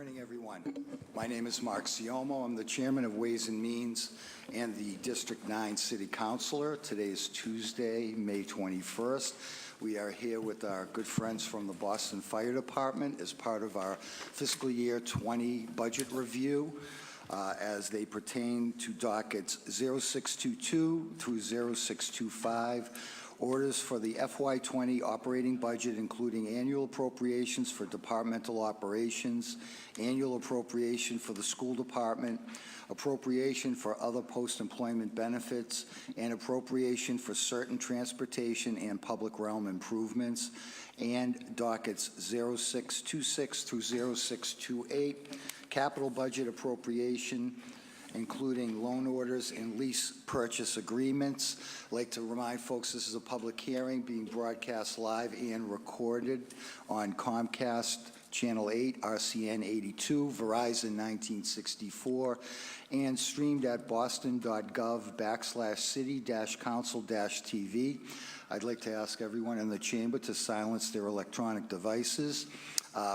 morning, everyone. My name is Mark Siomo. I'm the Chairman of Ways and Means and the District 9 City Councilor. Today is Tuesday, May 21st. We are here with our good friends from the Boston Fire Department as part of our fiscal year 20 budget review as they pertain to dockets 0622 through 0625. Orders for the FY20 operating budget, including annual appropriations for departmental operations, annual appropriation for the school department, appropriation for other post-employment benefits, and appropriation for certain transportation and public realm improvements, and dockets 0626 through 0628, capital budget appropriation, including loan orders and lease purchase agreements. I'd like to remind folks this is a public hearing being broadcast live and recorded on Comcast Channel 8, RCN 82, Verizon 1964, and streamed at boston.gov/city-council-TV. I'd like to ask everyone in the chamber to silence their electronic devices.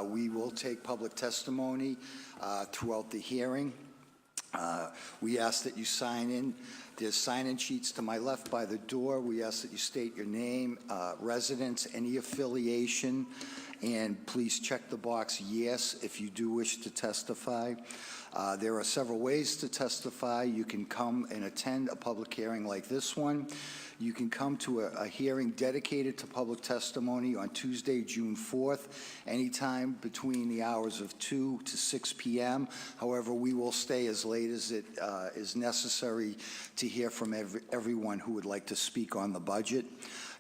We will take public testimony throughout the hearing. We ask that you sign in. There's sign-in sheets to my left by the door. We ask that you state your name, residence, any affiliation, and please check the box yes if you do wish to testify. There are several ways to testify. You can come and attend a public hearing like this one. You can come to a hearing dedicated to public testimony on Tuesday, June 4th, anytime between the hours of 2 to 6 p.m. However, we will stay as late as it is necessary to hear from everyone who would like to speak on the budget.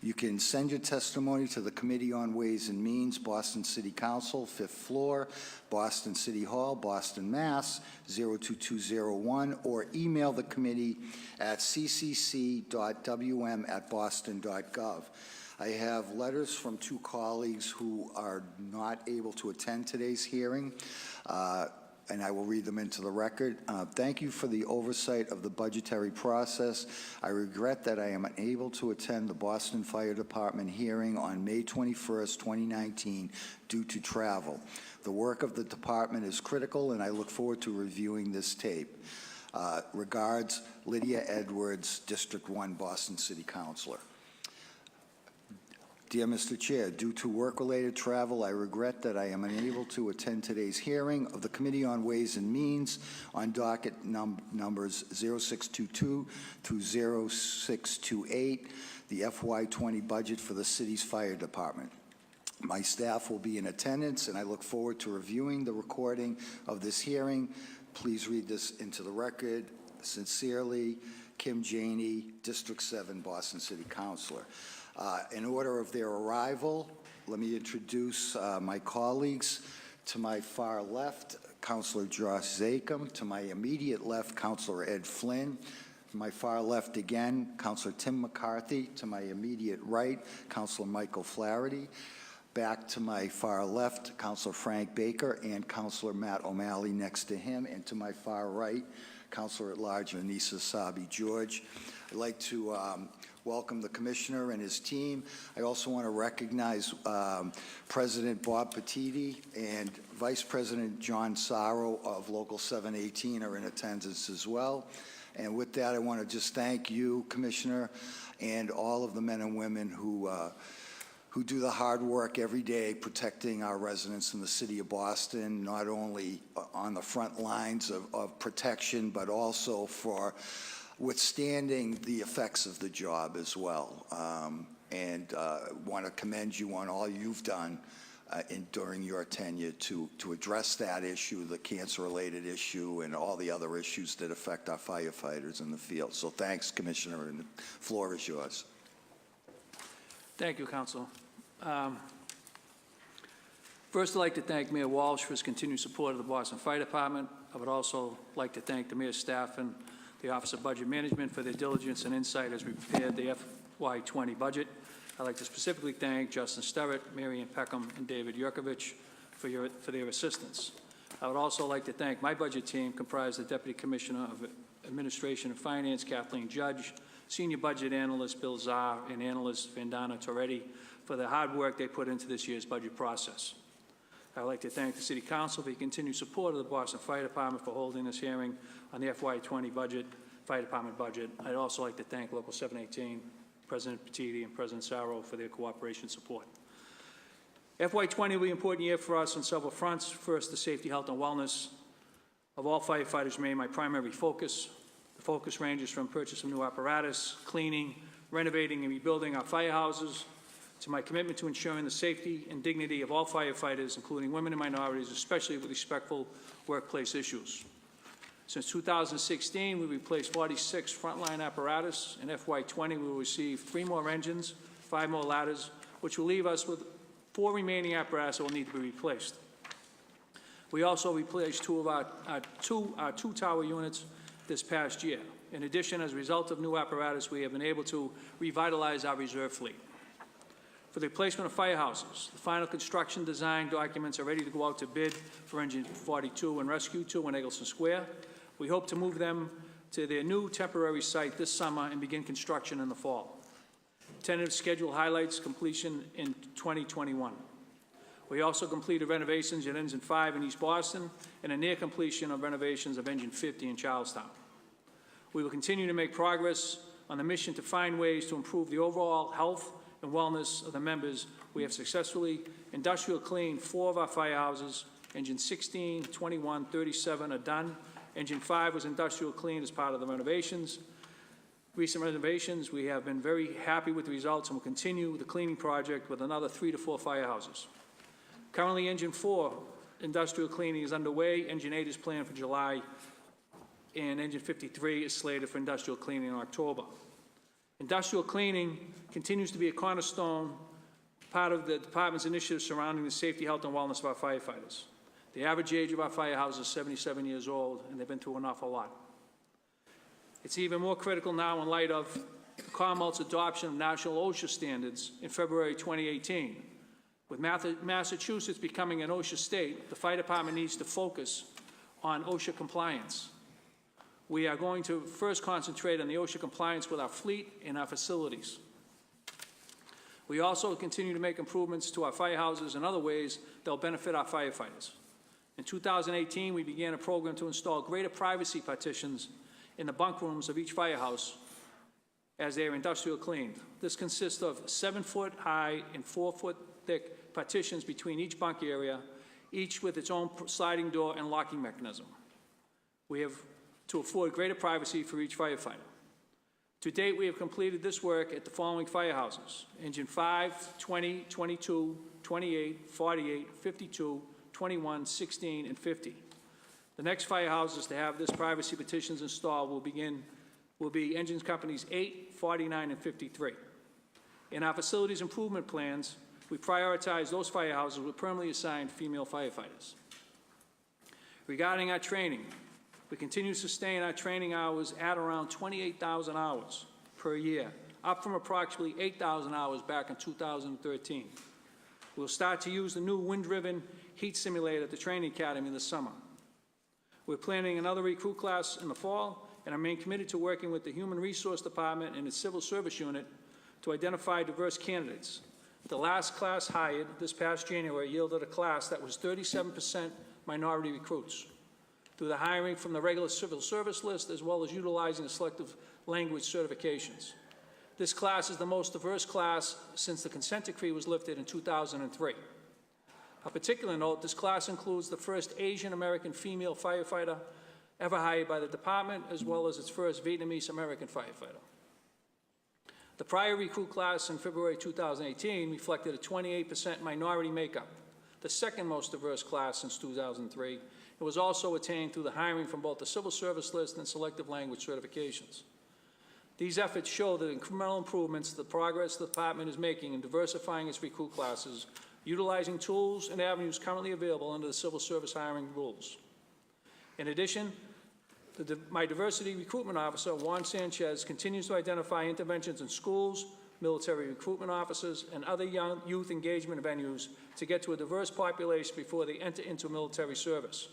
You can send your testimony to the Committee on Ways and Means, Boston City Council, 5th floor, Boston City Hall, Boston, Mass. 02201, or email the committee at ccc.wm@boston.gov. I have letters from two colleagues who are not able to attend today's hearing, and I will read them into the record. Thank you for the oversight of the budgetary process. I regret that I am unable to attend the Boston Fire Department hearing on May 21st, 2019 due to travel. The work of the department is critical, and I look forward to reviewing this tape. Regards, Lydia Edwards, District 1, Boston City Councilor. Dear Mr. Chair, due to work-related travel, I regret that I am unable to attend today's hearing of the Committee on Ways and Means on docket numbers 0622 through 0628, the FY20 budget for the city's fire department. My staff will be in attendance, and I look forward to reviewing the recording of this hearing. Please read this into the record. Sincerely, Kim Janey, District 7, Boston City Councilor. In order of their arrival, let me introduce my colleagues. To my far left, Councilor Josh Zakem. To my immediate left, Councilor Ed Flynn. To my far left again, Councilor Tim McCarthy. To my immediate right, Councilor Michael Flaherty. Back to my far left, Councilor Frank Baker and Councilor Matt O'Malley next to him. And to my far right, Councilor at Large Vanessa Sabi George. I'd like to welcome the Commissioner and his team. I also want to recognize President Bob Petiti and Vice President John Sorrow of Local 718 are in attendance as well. And with that, I want to just thank you, Commissioner, and all of the men and women who do the hard work every day protecting our residents in the city of Boston, not only on the front lines of protection, but also for withstanding the effects of the job as well. And want to commend you on all you've done during your tenure to address that issue, the cancer-related issue, and all the other issues that affect our firefighters in the field. So thanks, Commissioner, and the floor is yours. Thank you, Council. First, I'd like to thank Mayor Walsh for his continued support of the Boston Fire Department. I would also like to thank the Mayor's staff and the Office of Budget Management for their diligence and insight as we prepared the FY20 budget. I'd like to specifically thank Justin Sterrett, Marion Peckham, and David Yurkovich for their assistance. I would also like to thank my budget team, comprised of Deputy Commissioner of Administration and Finance, Kathleen Judge, Senior Budget Analyst Bill Czar, and Analyst Vandana Toretti for the hard work they put into this year's budget process. I'd like to thank the City Council for your continued support of the Boston Fire Department for holding this hearing on the FY20 budget, Fire Department budget. I'd also like to thank Local 718, President Petiti and President Saro for their cooperation and support. FY20 will be an important year for us on several fronts. First, the safety, health, and wellness of all firefighters remain my primary focus. The focus ranges from purchase of new apparatus, cleaning, renovating, and rebuilding our firehouses, to my commitment to ensuring the safety and dignity of all firefighters, including women and minorities, especially with respectful workplace issues. Since 2016, we replaced 46 frontline apparatus. In FY20, we will receive 3 more engines, 5 more ladders, which will leave us with 4 remaining apparatus that will need to be replaced. We also replaced 2 of our two tower units this past year. In addition, as a result of new apparatus, we have been able to revitalize our reserve fleet. For the replacement of firehouses, the final construction design documents are ready to go out to bid for Engine 42 and Rescue 2 in Eggleston Square. We hope to move them to their new temporary site this summer and begin construction in the fall. Tentative schedule highlights completion in 2021. We also completed renovations at Engine 5 in East Boston and a near completion of renovations of Engine 50 in Charlestown. We will continue to make progress on the mission to find ways to improve the overall health and wellness of the members. We have successfully industrial cleaned 4 of our firehouses. Engine 16, 21, 37 are done. Engine 5 was industrial cleaned as part of the renovations. Recent renovations, we have been very happy with the results and will continue the cleaning project with another 3 to 4 firehouses. Currently, Engine 4 industrial cleaning is underway. Engine 8 is planned for July, and Engine 53 is slated for industrial cleaning in October. Industrial cleaning continues to be a cornerstone part of the department's initiatives surrounding the safety, health, and wellness of our firefighters. The average age of our firehouses is 77 years old, and they've been through an awful lot. It's even more critical now in light of the Commonwealth's adoption of national OSHA standards in February 2018. With Massachusetts becoming an OSHA state, the fire department needs to focus on OSHA compliance. We are going to first concentrate on the OSHA compliance with our fleet and our facilities. We also continue to make improvements to our firehouses in other ways that will benefit our firefighters. In 2018, we began a program to install greater privacy partitions in the bunk rooms of each firehouse as they are industrial cleaned. This consists of 7-foot high and 4-foot thick partitions between each bunk area, each with its own sliding door and locking mechanism. We have to afford greater privacy for each firefighter. To date, we have completed this work at the following firehouses: Engine 5, 20, 22, 28, 48, 52, 21, 16, and 50. The next firehouses to have this privacy petitions installed will be Engine Companies 8, 49, and 53. In our facilities improvement plans, we prioritize those firehouses with permanently assigned female firefighters. Regarding our training, we continue to sustain our training hours at around 28,000 hours per year, up from approximately 8,000 hours back in 2013. We'll start to use the new wind-driven heat simulator at the training academy this summer. We're planning another recruit class in the fall and remain committed to working with the Human Resource Department and its Civil Service Unit to identify diverse candidates. The last class hired this past January yielded a class that was 37% minority recruits through the hiring from the regular civil service list as well as utilizing the selective language certifications. This class is the most diverse class since the consent decree was lifted in 2003. A particular note, this class includes the first Asian American female firefighter ever hired by the department, as well as its first Vietnamese American firefighter. The prior recruit class in February 2018 reflected a 28% minority makeup, the second most diverse class since 2003. It was also attained through the hiring from both the civil service list and selective language certifications. These efforts show the incremental improvements, the progress the department is making in diversifying its recruit classes, utilizing tools and avenues currently available under the civil service hiring rules. In addition, my diversity recruitment officer, Juan Sanchez, continues to identify interventions in schools, military recruitment offices, and other young youth engagement venues to get to a diverse population before they enter into military service.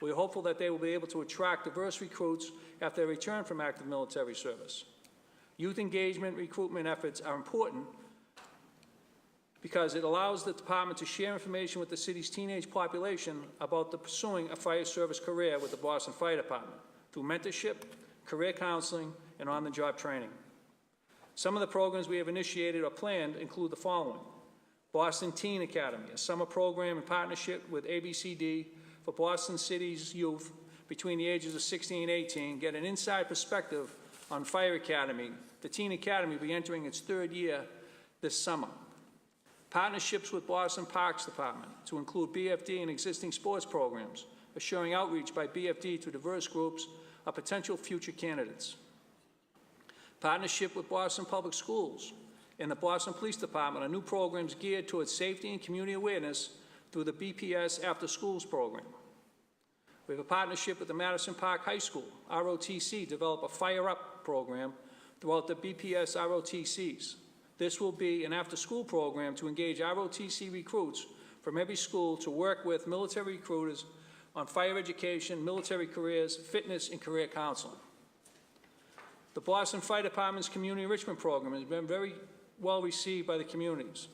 We are hopeful that they will be able to attract diverse recruits after they return from active military service. Youth engagement recruitment efforts are important because it allows the department to share information with the city's teenage population about the pursuing a fire service career with the Boston Fire Department through mentorship, career counseling, and on-the-job training. Some of the programs we have initiated or planned include the following: Boston Teen Academy, a summer program in partnership with ABCD for Boston City's youth between the ages of 16 and 18, get an inside perspective on Fire Academy. The Teen Academy will be entering its third year this summer. Partnerships with Boston Parks Department to include BFD and existing sports programs, assuring outreach by BFD to diverse groups of potential future candidates. Partnership with Boston Public Schools and the Boston Police Department on new programs geared towards safety and community awareness through the BPS After Schools program. We have a partnership with the Madison Park High School, ROTC, to develop a Fire Up program throughout the BPS ROTCs. This will be an after-school program to engage ROTC recruits from every school to work with military recruiters on fire education, military careers, fitness, and career counseling. The Boston Fire Department's Community Enrichment Program has been very well received by the communities.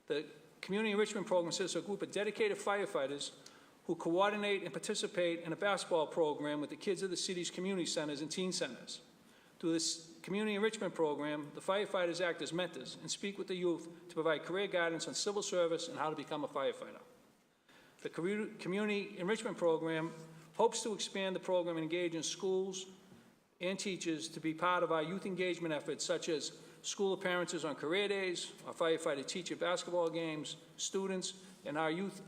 The Community Enrichment Program consists of a group of dedicated firefighters who coordinate and participate in a basketball program with the kids of the city's community centers and teen centers. Through this Community Enrichment Program, the firefighters act as mentors and speak with the youth to provide career guidance on civil service and how to become a firefighter. The Community Enrichment Program hopes to expand the program and engage in schools and teachers to be part of our youth engagement efforts, such as school appearances on career days, our firefighter teacher basketball games, students, and our youth,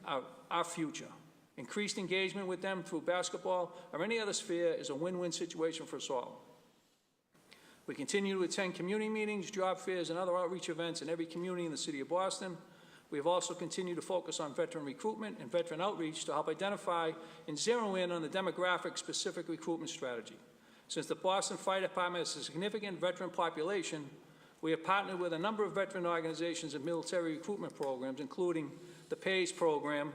our future. Increased engagement with them through basketball or any other sphere is a win-win situation for us all. We continue to attend community meetings, job fairs, and other outreach events in every community in the city of Boston. We have also continued to focus on veteran recruitment and veteran outreach to help identify and zero in on the demographic-specific recruitment strategy. Since the Boston Fire Department has a significant veteran population, we have partnered with a number of veteran organizations and military recruitment programs, including the PAYS program,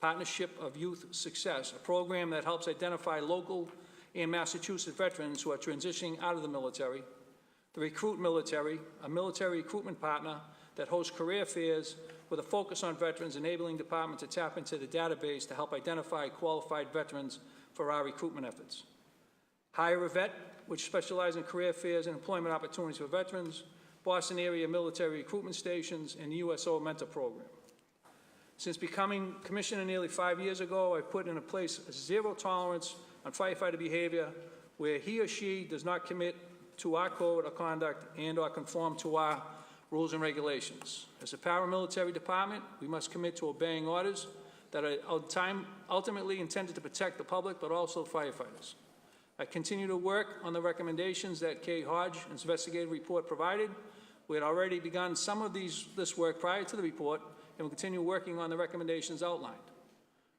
Partnership of Youth Success, a program that helps identify local and Massachusetts veterans who are transitioning out of the military, the Recruit Military, a military recruitment partner that hosts career fairs with a focus on veterans, enabling the department to tap into the database to help identify qualified veterans for our recruitment efforts. Hire a Vet, which specializes in career fairs and employment opportunities for veterans, Boston area military recruitment stations, and the USO Mentor Program. Since becoming commissioner nearly 5 years ago, I've put into place a zero tolerance on firefighter behavior where he or she does not commit to our code of conduct and or conform to our rules and regulations. As a paramilitary department, we must commit to obeying orders that are ultimately intended to protect the public, but also firefighters. I continue to work on the recommendations that Kay Hodge's investigative report provided. We had already begun some of this work prior to the report, and will continue working on the recommendations outlined.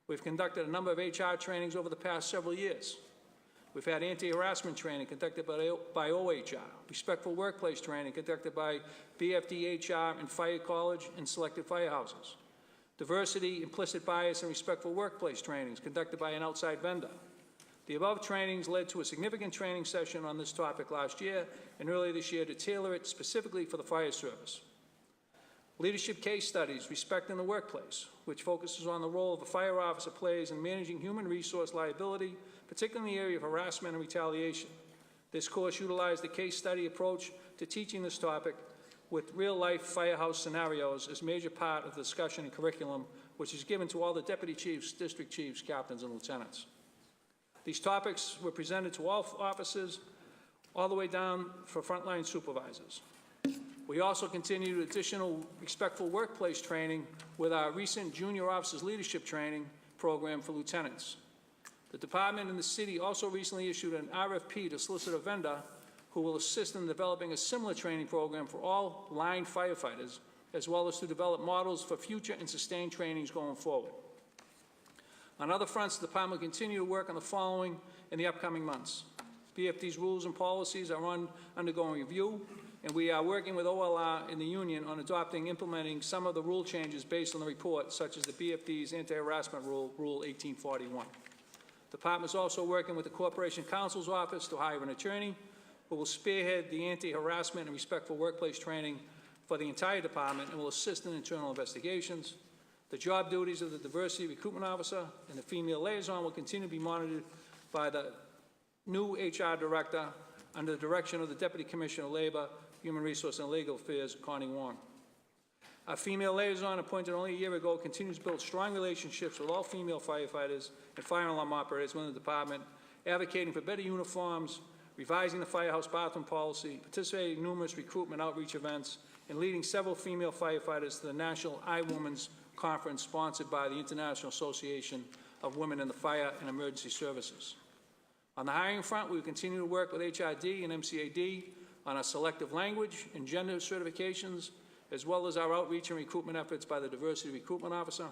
We've conducted a number of HR trainings over the past several years. We've had anti-harassment training conducted by OHR, respectful workplace training conducted by BFD HR and Fire College and selected firehouses. Diversity, implicit bias, and respectful workplace trainings conducted by an outside vendor. The above trainings led to a significant training session on this topic last year and earlier this year to tailor it specifically for the fire service. Leadership case studies, Respect in the Workplace, which focuses on the role a fire officer plays in managing human resource liability, particularly in the area of harassment and retaliation. This course utilized the case study approach to teaching this topic with real-life firehouse scenarios as a major part of the discussion and curriculum, which is given to all the deputy chiefs, district chiefs, captains, and lieutenants. These topics were presented to all officers, all the way down for frontline supervisors. We also continued additional respectful workplace training with our recent junior officers leadership training program for lieutenants. The department and the city also recently issued an RFP to solicit a vendor who will assist in developing a similar training program for all line firefighters, as well as to develop models for future and sustained trainings going forward. On other fronts, the department will continue to work on the following in the upcoming months. BFD's rules and policies are undergoing review, and we are working with OLR and the union on adopting, implementing some of the rule changes based on the report, such as the BFD's anti-harassment rule, Rule 1841. The department is also working with the Corporation Counsel's Office to hire an attorney who will spearhead the anti-harassment and respectful workplace training for the entire department and will assist in internal investigations. The job duties of the Diversity Recruitment Officer and the Female Liaison will continue to be monitored by the new HR Director under the direction of the Deputy Commissioner of Labor, Human Resource and Legal Affairs, Connie Wong. Our female liaison, appointed only a year ago, continues to build strong relationships with all female firefighters and fire alarm operators within the department, advocating for better uniforms, revising the firehouse bathroom policy, participating in numerous recruitment outreach events, and leading several female firefighters to the National iWomen's Conference sponsored by the International Association of Women in the Fire and Emergency Services. On the hiring front, we will continue to work with HRD and MCAD on our selective language and gender certifications, as well as our outreach and recruitment efforts by the Diversity Recruitment Officer.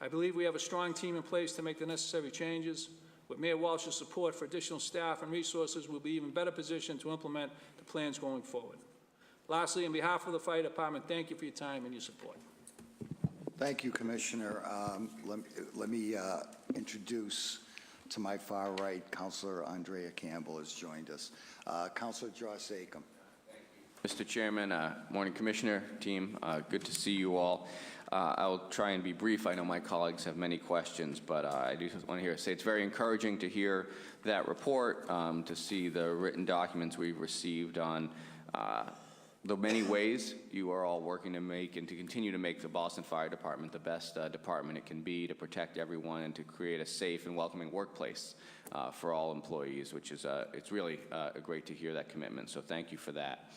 I believe we have a strong team in place to make the necessary changes. With Mayor Walsh's support for additional staff and resources, we'll be even better positioned to implement the plans going forward. Lastly, on behalf of the Fire Department, thank you for your time and your support. Thank you, Commissioner. Let me introduce to my far right, Councilor Andrea Campbell has joined us. Councilor Josh Acom. Mr. Chairman, morning Commissioner, team, good to see you all. I'll try and be brief. I know my colleagues have many questions, but I do want to say it's very encouraging to hear that report, to see the written documents we've received on the many ways you are all working to make and to continue to make the Boston Fire Department the best department it can be to protect everyone and to create a safe and welcoming workplace for all employees, which is it's really great to hear that commitment. So thank you for that.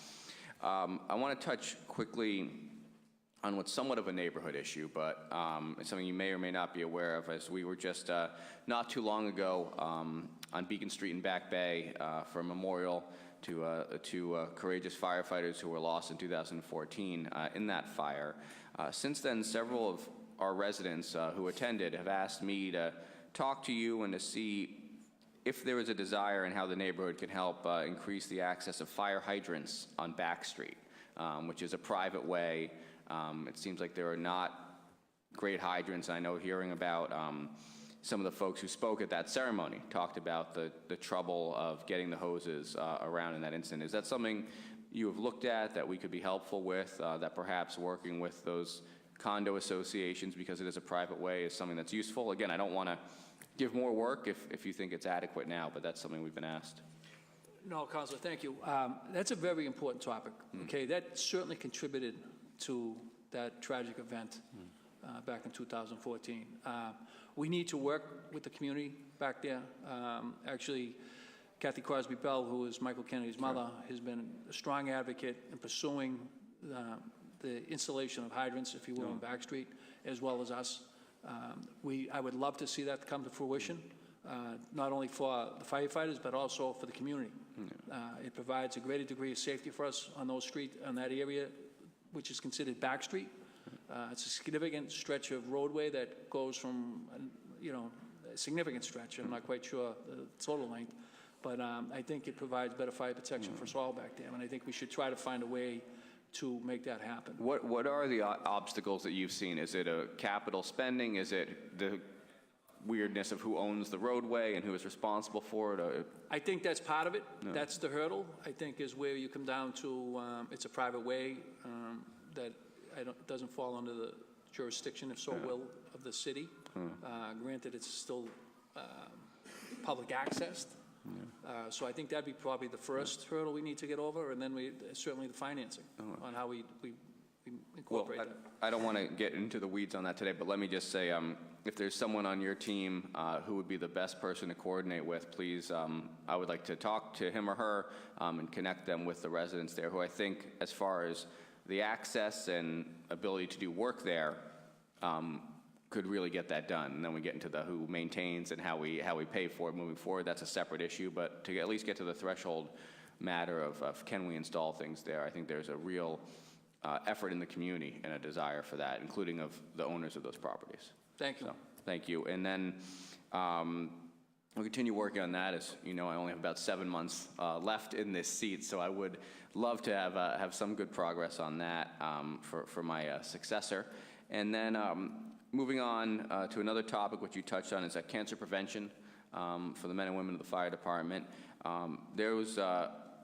I want to touch quickly on what's somewhat of a neighborhood issue, but it's something you may or may not be aware of, as we were just not too long ago on Beacon Street in Back Bay for a memorial to courageous firefighters who were lost in 2014 in that fire. Since then, several of our residents who attended have asked me to talk to you and to see if there is a desire and how the neighborhood can help increase the access of fire hydrants on Back Street, which is a private way. It seems like there are not great hydrants. I know hearing about some of the folks who spoke at that ceremony talked about the trouble of getting the hoses around in that incident. Is that something you have looked at that we could be helpful with, that perhaps working with those condo associations, because it is a private way, is something that's useful? Again, I don't want to give more work if you think it's adequate now, but that's something we've been asked. No, Councilor, thank you. That's a very important topic. Okay, that certainly contributed to that tragic event back in 2014. We need to work with the community back there. Actually, Kathy Crosby Bell, who is Michael Kennedy's mother, has been a strong advocate in pursuing the installation of hydrants, if you will, on Back Street, as well as us. I would love to see that come to fruition, not only for the firefighters, but also for the community. It provides a greater degree of safety for us on those streets, on that area, which is considered Back Street. It's a significant stretch of roadway that goes from, a significant stretch. I'm not quite sure the total length, but I think it provides better fire protection for us all back there, and I think we should try to find a way to make that happen. What are the obstacles that you've seen? Is it a capital spending? Is it the weirdness of who owns the roadway and who is responsible for it? I think that's part of it. No. That's the hurdle, I think, is where you come down to it's a private way that doesn't fall under the jurisdiction, if so will, of the city. Granted, it's still public accessed. So I think that'd be probably the first hurdle we need to get over, and then certainly the financing on how we incorporate that. I don't want to get into the weeds on that today, but let me just say, if there's someone on your team who would be the best person to coordinate with, please, I would like to talk to him or her and connect them with the residents there, who I think, as far as the access and ability to do work there, could really get that done. And then we get into the who maintains and how we pay for it moving forward. That's a separate issue, but to at least get to the threshold matter of can we install things there, I think there's a real effort in the community and a desire for that, including of the owners of those properties. Thank you. So, thank you. And then we'll continue working on that. As you know, I only have about 7 months left in this seat, so I would love to have some good progress on that for my successor. And then moving on to another topic which you touched on is cancer prevention for the men and women of the fire department. There was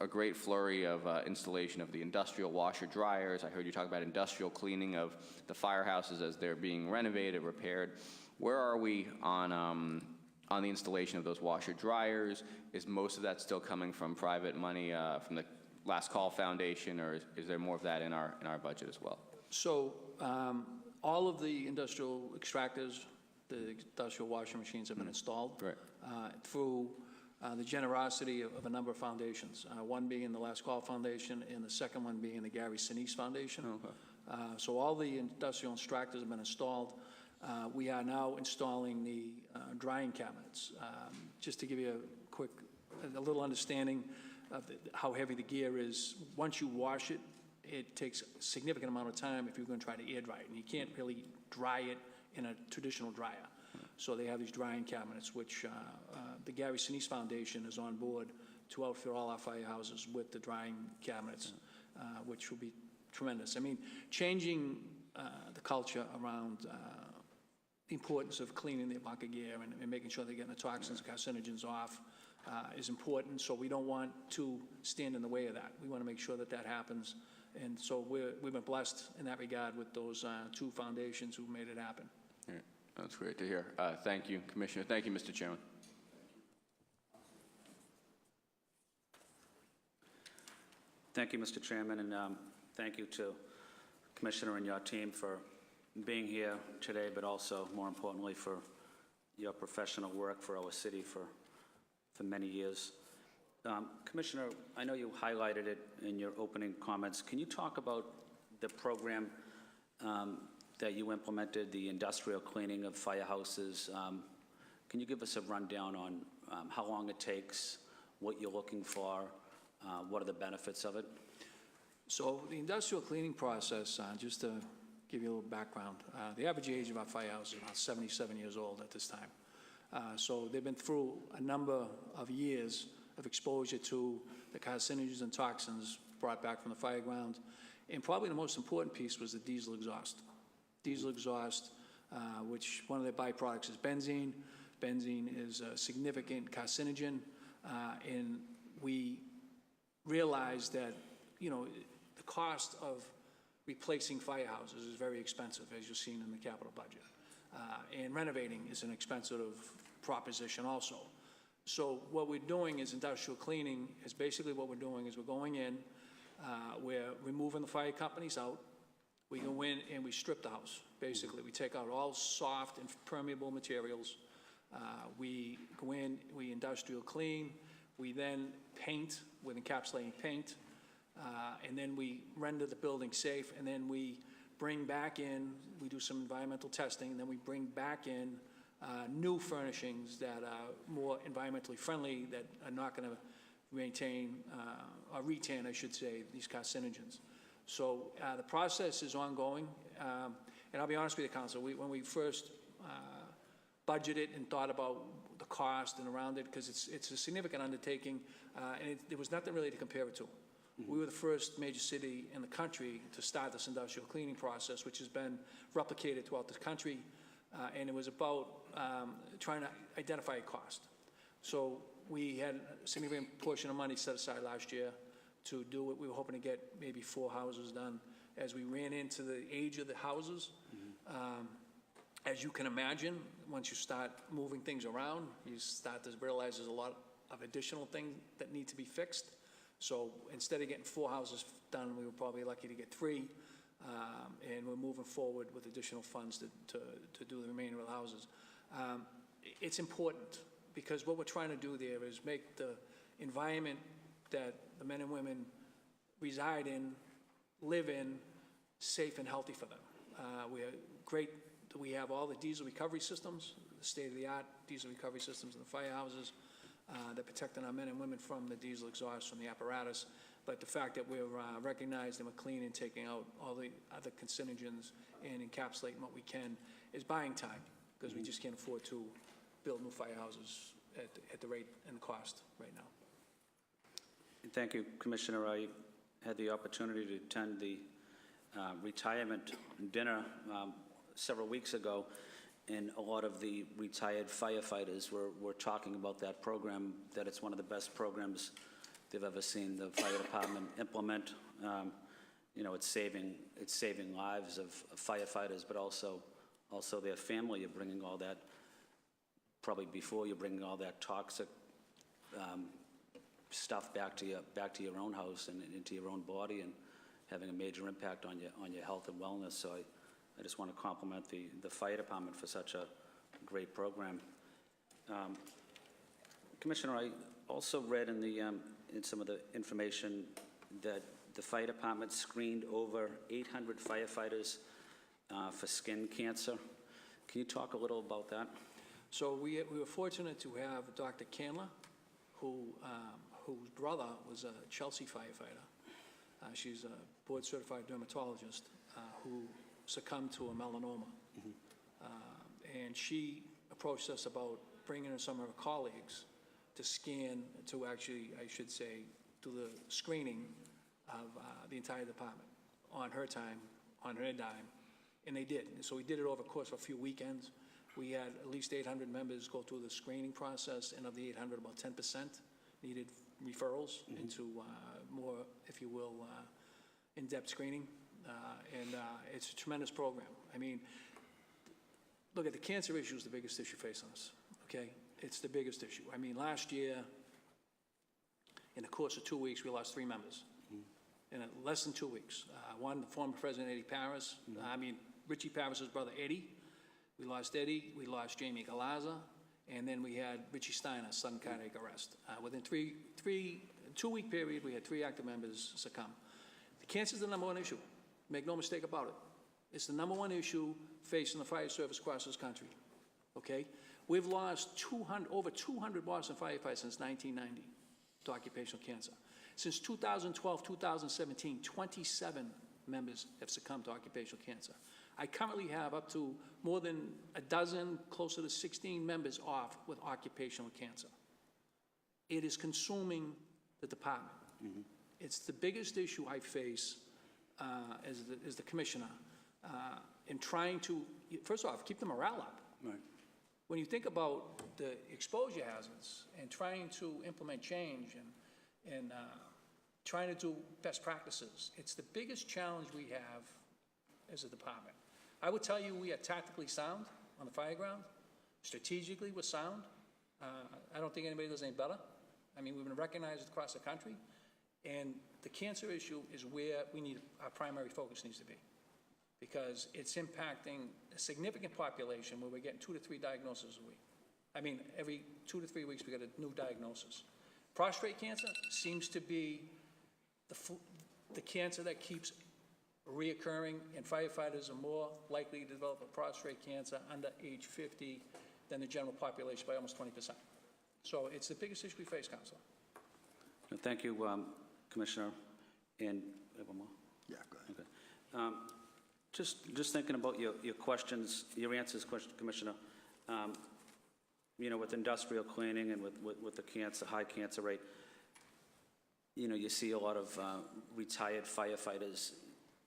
a great flurry of installation of the industrial washer dryers. I heard you talk about industrial cleaning of the firehouses as they're being renovated, repaired. Where are we on the installation of those washer dryers? Is most of that still coming from private money from the Last Call Foundation, or is there more of that in our budget as well? So all of the industrial extractors, the industrial washing machines have been installed Right. through the generosity of a number of foundations, one being the Last Call Foundation and the second one being the Gary Sinise Foundation. Okay. So all the industrial extractors have been installed. We are now installing the drying cabinets. Just to give you a little understanding of how heavy the gear is, once you wash it, it takes a significant amount of time if you're going to try to air dry it, and you can't really dry it in a traditional dryer. So they have these drying cabinets, which the Gary Sinise Foundation is on board to outfit all our firehouses with the drying cabinets, which will be tremendous. I mean, changing the culture around the importance of cleaning their bunker gear and making sure they're getting the toxins and carcinogens off is important, so we don't want to stand in the way of that. We want to make sure that that happens, and so we've been blessed in that regard with those two foundations who made it happen. Yeah, that's great to hear. Thank you, Commissioner. Thank you, Mr. Chairman. Thank you, Mr. Chairman, and thank you to Commissioner and your team for being here today, but also, more importantly, for your professional work for our city for many years. Commissioner, I know you highlighted it in your opening comments. Can you talk about the program that you implemented, the industrial cleaning of firehouses? Can you give us a rundown on how long it takes, what you're looking for, what are the benefits of it? So the industrial cleaning process, just to give you a little background, the average age of our firehouse is about 77 years old at this time. So they've been through a number of years of exposure to the carcinogens and toxins brought back from the fire ground. And probably the most important piece was the diesel exhaust. Diesel exhaust, which one of their byproducts is benzene. Benzene is a significant carcinogen, and we realized that, the cost of replacing firehouses is very expensive, as you've seen in the capital budget. And renovating is an expensive proposition also. So what we're doing is industrial cleaning is basically what we're doing is we're going in, we're removing the fire companies out. We go in and we strip the house, basically. We take out all soft and permeable materials. We go in, we industrial clean. We then paint with encapsulating paint. And then we render the building safe. And then we bring back in, we do some environmental testing, and then we bring back in new furnishings that are more environmentally friendly, that are not going to maintain, or retain, I should say, these carcinogens. So the process is ongoing. And I'll be honest with you, Council, when we first budgeted and thought about the cost and around it, because it's a significant undertaking, and there was nothing really to compare it to. We were the first major city in the country to start this industrial cleaning process, which has been replicated throughout the country, and it was about trying to identify a cost. So we had a significant portion of money set aside last year to do it. We were hoping to get maybe 4 houses done. As we ran into the age of the houses, as you can imagine, once you start moving things around, you start to realize there's a lot of additional things that need to be fixed. So instead of getting 4 houses done, we were probably lucky to get 3, and we're moving forward with additional funds to do the remainder of the houses. It's important because what we're trying to do there is make the environment that the men and women reside in, live in, safe and healthy for them. We are great that we have all the diesel recovery systems, the state-of-the-art diesel recovery systems in the firehouses, that protecting our men and women from the diesel exhaust from the apparatus. But the fact that we're recognized and we're cleaning and taking out all the other carcinogens and encapsulating what we can is buying time, because we just can't afford to build new firehouses at the rate and cost right now. Thank you, Commissioner. I had the opportunity to attend the retirement dinner several weeks ago, and a lot of the retired firefighters were talking about that program, that it's one of the best programs they've ever seen the fire department implement. You know, it's saving lives of firefighters, but also their family. You're bringing all that, probably before you're bringing all that toxic stuff back to your own house and into your own body, and having a major impact on your health and wellness. So I just want to compliment the fire department for such a great program. Commissioner, I also read in some of the information that the fire department screened over 800 firefighters for skin cancer. Can you talk a little about that? So we were fortunate to have Dr. Candler, whose brother was a Chelsea firefighter. She's a board-certified dermatologist who succumbed to a melanoma. And she approached us about bringing in some of her colleagues to scan, to actually, I should say, do the screening of the entire department on her time, on her dime, and they did. So we did it over the course of a few weekends. We had at least 800 members go through the screening process, and of the 800, about 10% needed referrals into more, if you will, in-depth screening. And it's a tremendous program. I mean, look, at the cancer issue is the biggest issue facing us, okay? It's the biggest issue. I mean, last year, in the course of 2 weeks, we lost 3 members. In less than 2 weeks. One, former President Eddie Paris. Richie Paris's brother, Eddie. We lost Eddie. We lost Jamie Galazza. And then we had Richie Steiner, sudden cardiac arrest. Within 2-week period, we had 3 active members succumb. The cancer is the number one issue. Make no mistake about it. It's the number one issue facing the fire service across this country, okay? We've lost over 200 Boston firefighters since 1990 to occupational cancer. Since 2012, 2017, 27 members have succumbed to occupational cancer. I currently have up to more than a dozen, closer to 16 members off with occupational cancer. It is consuming the department. It's the biggest issue I face as the commissioner in trying to, first off, keep the morale up. Right. When you think about the exposure hazards and trying to implement change and trying to do best practices, it's the biggest challenge we have as a department. I would tell you we are tactically sound on the fire ground. Strategically, we're sound. I don't think anybody does any better. I mean, we've been recognized across the country. And the cancer issue is where our primary focus needs to be, because it's impacting a significant population where we're getting 2 to 3 diagnoses a week. I mean, every 2 to 3 weeks we get a new diagnosis. Prostate cancer seems to be the cancer that keeps reoccurring, and firefighters are more likely to develop a prostate cancer under age 50 than the general population by almost 20%. So it's the biggest issue we face, Councilor. Thank you, Commissioner. And have one more? Yeah, go ahead. Okay. Just thinking about your questions, your answers, Commissioner. You know, with industrial cleaning and with the high cancer rate, you know, you see a lot of retired firefighters.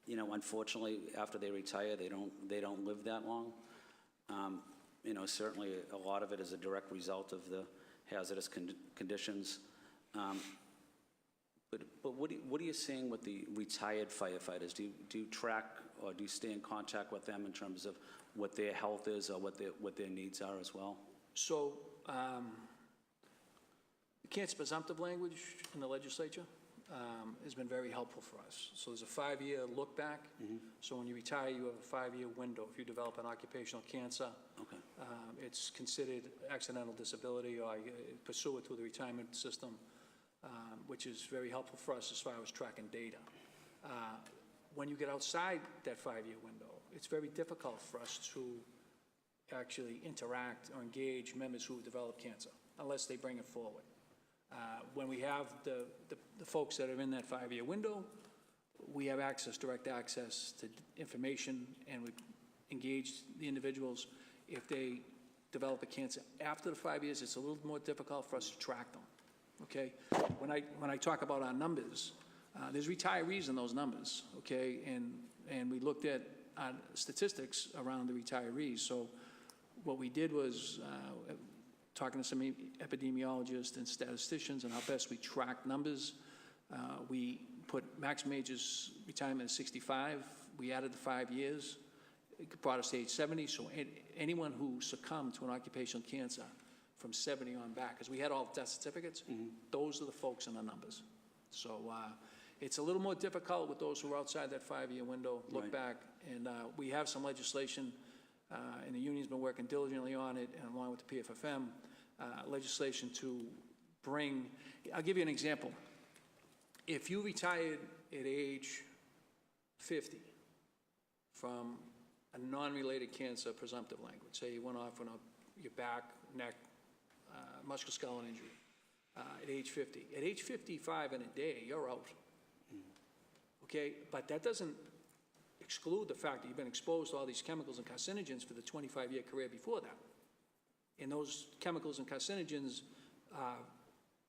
You know, unfortunately, after they retire, they don't live that long. You know, certainly a lot of it is a direct result of the hazardous conditions. But what are you seeing with the retired firefighters? Do you track or do you stay in contact with them in terms of what their health is or what their needs are as well? So, the cancer presumptive language in the legislature has been very helpful for us. So there's a 5-year look back. So when you retire, you have a 5-year window. If you develop an occupational cancer, Okay. It's considered accidental disability, or you pursue it through the retirement system, which is very helpful for us as far as tracking data. When you get outside that 5-year window, it's very difficult for us to actually interact or engage members who have developed cancer, unless they bring it forward. When we have the folks that are in that 5-year window, we have direct access to information, and we engage the individuals. If they develop a cancer after the 5 years, it's a little more difficult for us to track them, okay? When I talk about our numbers, there's retirees in those numbers, okay? And we looked at statistics around the retirees. So what we did was talking to some epidemiologists and statisticians on how best we track numbers. We put maximum ages retirement at 65. We added the 5 years. It brought us to age 70, so anyone who succumbed to an occupational cancer from 70 on back, because we had all death certificates, those are the folks in the numbers. So it's a little more difficult with those who are outside that 5-year window, look back, and we have some legislation, and the union's been working diligently on it, and along with the PFFM, legislation to bring, I'll give you an example. If you retired at age 50 from a non-related cancer presumptive language, say you went off on your back, neck, musculoskeletal injury, at age 50. At age 55 in a day, you're out. Okay, but that doesn't exclude the fact that you've been exposed to all these chemicals and carcinogens for the 25-year career before that. And those chemicals and carcinogens are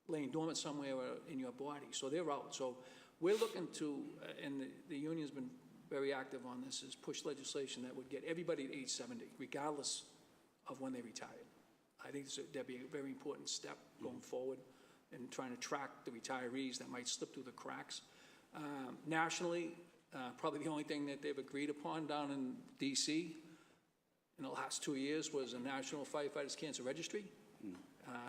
laying dormant somewhere in your body, so they're out. So we're looking to, and the union's been very active on this, is push legislation that would get everybody at age 70, regardless of when they retired. I think that'd be a very important step going forward in trying to track the retirees that might slip through the cracks. Nationally, probably the only thing that they've agreed upon down in DC in the last 2 years was a National Firefighters Cancer Registry.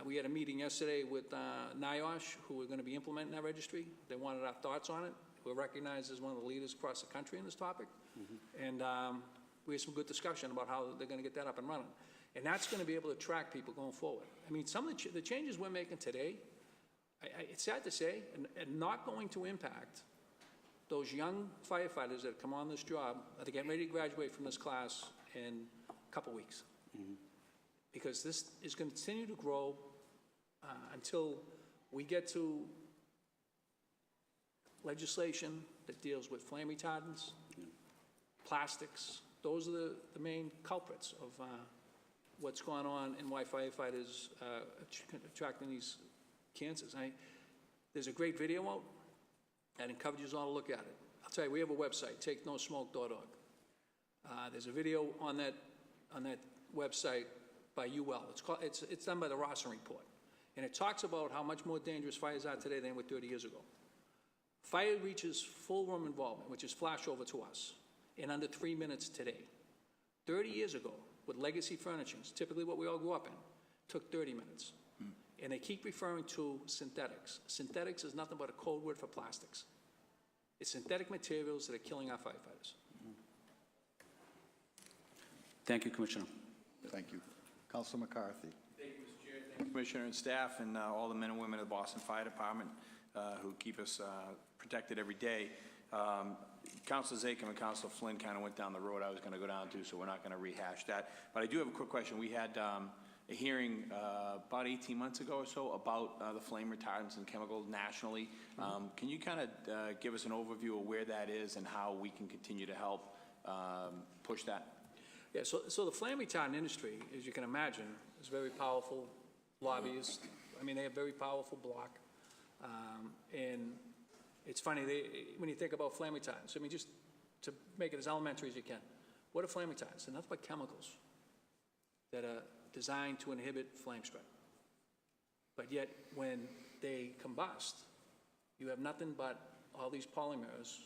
We had a meeting yesterday with NIOSH, who are going to be implementing that registry. They wanted our thoughts on it. We're recognized as one of the leaders across the country in this topic. And we had some good discussion about how they're going to get that up and running. And that's going to be able to track people going forward. I mean, some of the changes we're making today, it's sad to say, and not going to impact those young firefighters that come on this job. They're getting ready to graduate from this class in a couple weeks. Because this is going to continue to grow until we get to legislation that deals with flame retardants, plastics. Those are the main culprits of what's going on and why firefighters are attracting these cancers. There's a great video out. I'd encourage you all to look at it. I'll tell you, we have a website, takenosmoke.org. There's a video on that website by UL. It's done by the Rosser Report. And it talks about how much more dangerous fires are today than they were 30 years ago. Fire reaches full room involvement, which is flashover to us, in under 3 minutes today. 30 years ago, with legacy furnishings, typically what we all grew up in, took 30 minutes. And they keep referring to synthetics. Synthetics is nothing but a code word for plastics. It's synthetic materials that are killing our firefighters. Thank you, Commissioner. Thank you. Councilor McCarthy. Thank you, Mr. Chair. Thank you, Commissioner and staff, and all the men and women of the Boston Fire Department who keep us protected every day. Councilor Zakim and Councilor Flynn kind of went down the road I was going to go down to, so we're not going to rehash that. But I do have a quick question. We had a hearing about 18 months ago or so about the flame retardants and chemicals nationally. Can you kind of give us an overview of where that is and how we can continue to help push that? Yeah, so the flame retardant industry, as you can imagine, is very powerful lobbyists. I mean, they have very powerful block. And it's funny, when you think about flame retardants, I mean, just to make it as elementary as you can, what are flame retardants? They're nothing but chemicals that are designed to inhibit flame spread. But yet, when they combust, you have nothing but all these polymers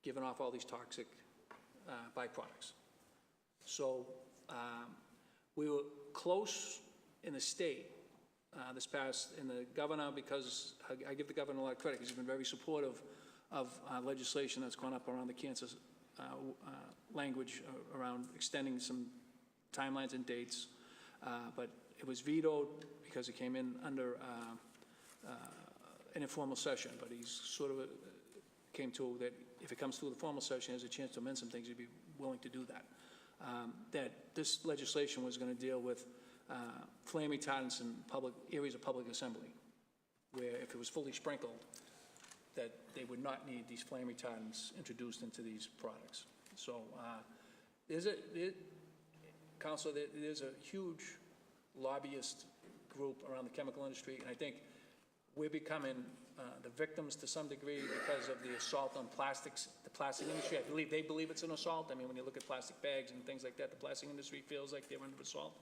giving off all these toxic byproducts. So we were close in the state this past, and the governor, because I give the governor a lot of credit, because he's been very supportive of legislation that's gone up around the cancer language, around extending some timelines and dates. But it was vetoed because it came in under an informal session. But he's sort of came to that if it comes through the formal session, there's a chance to amend some things, he'd be willing to do that. That this legislation was going to deal with flame retardants in public areas of public assembly, where if it was fully sprinkled, that they would not need these flame retardants introduced into these products. So Council, there's a huge lobbyist group around the chemical industry, and I think we're becoming the victims to some degree because of the assault on plastics, the plastic industry. They believe it's an assault. I mean, when you look at plastic bags and things like that, the plastic industry feels like they're under assault.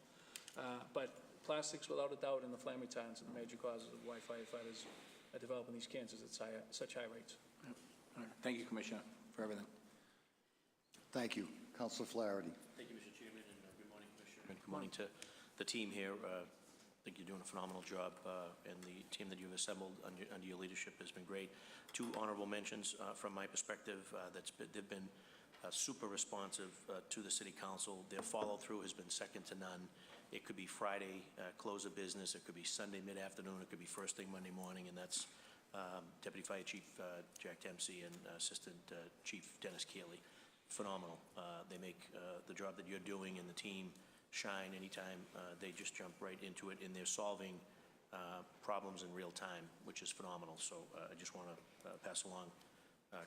But Plastics, without a doubt, and the flame retardants are the major causes of why firefighters are developing these cancers at such high rates. All right. Thank you, Commissioner, for everything. Thank you. Councilor Flaherty. Thank you, Mr. Chairman, and good morning, Commissioner. And good morning to the team here. I think you're doing a phenomenal job, and the team that you've assembled under your leadership has been great. Two honorable mentions from my perspective. They've been super responsive to the City Council. Their follow-through has been second to none. It could be Friday, close of business. It could be Sunday mid-afternoon. It could be first thing Monday morning, and that's Deputy Fire Chief Jack Dempsey and Assistant Chief Dennis Keeley. Phenomenal. They make the job that you're doing and the team shine anytime they just jump right into it, and they're solving problems in real time, which is phenomenal. So I just want to pass along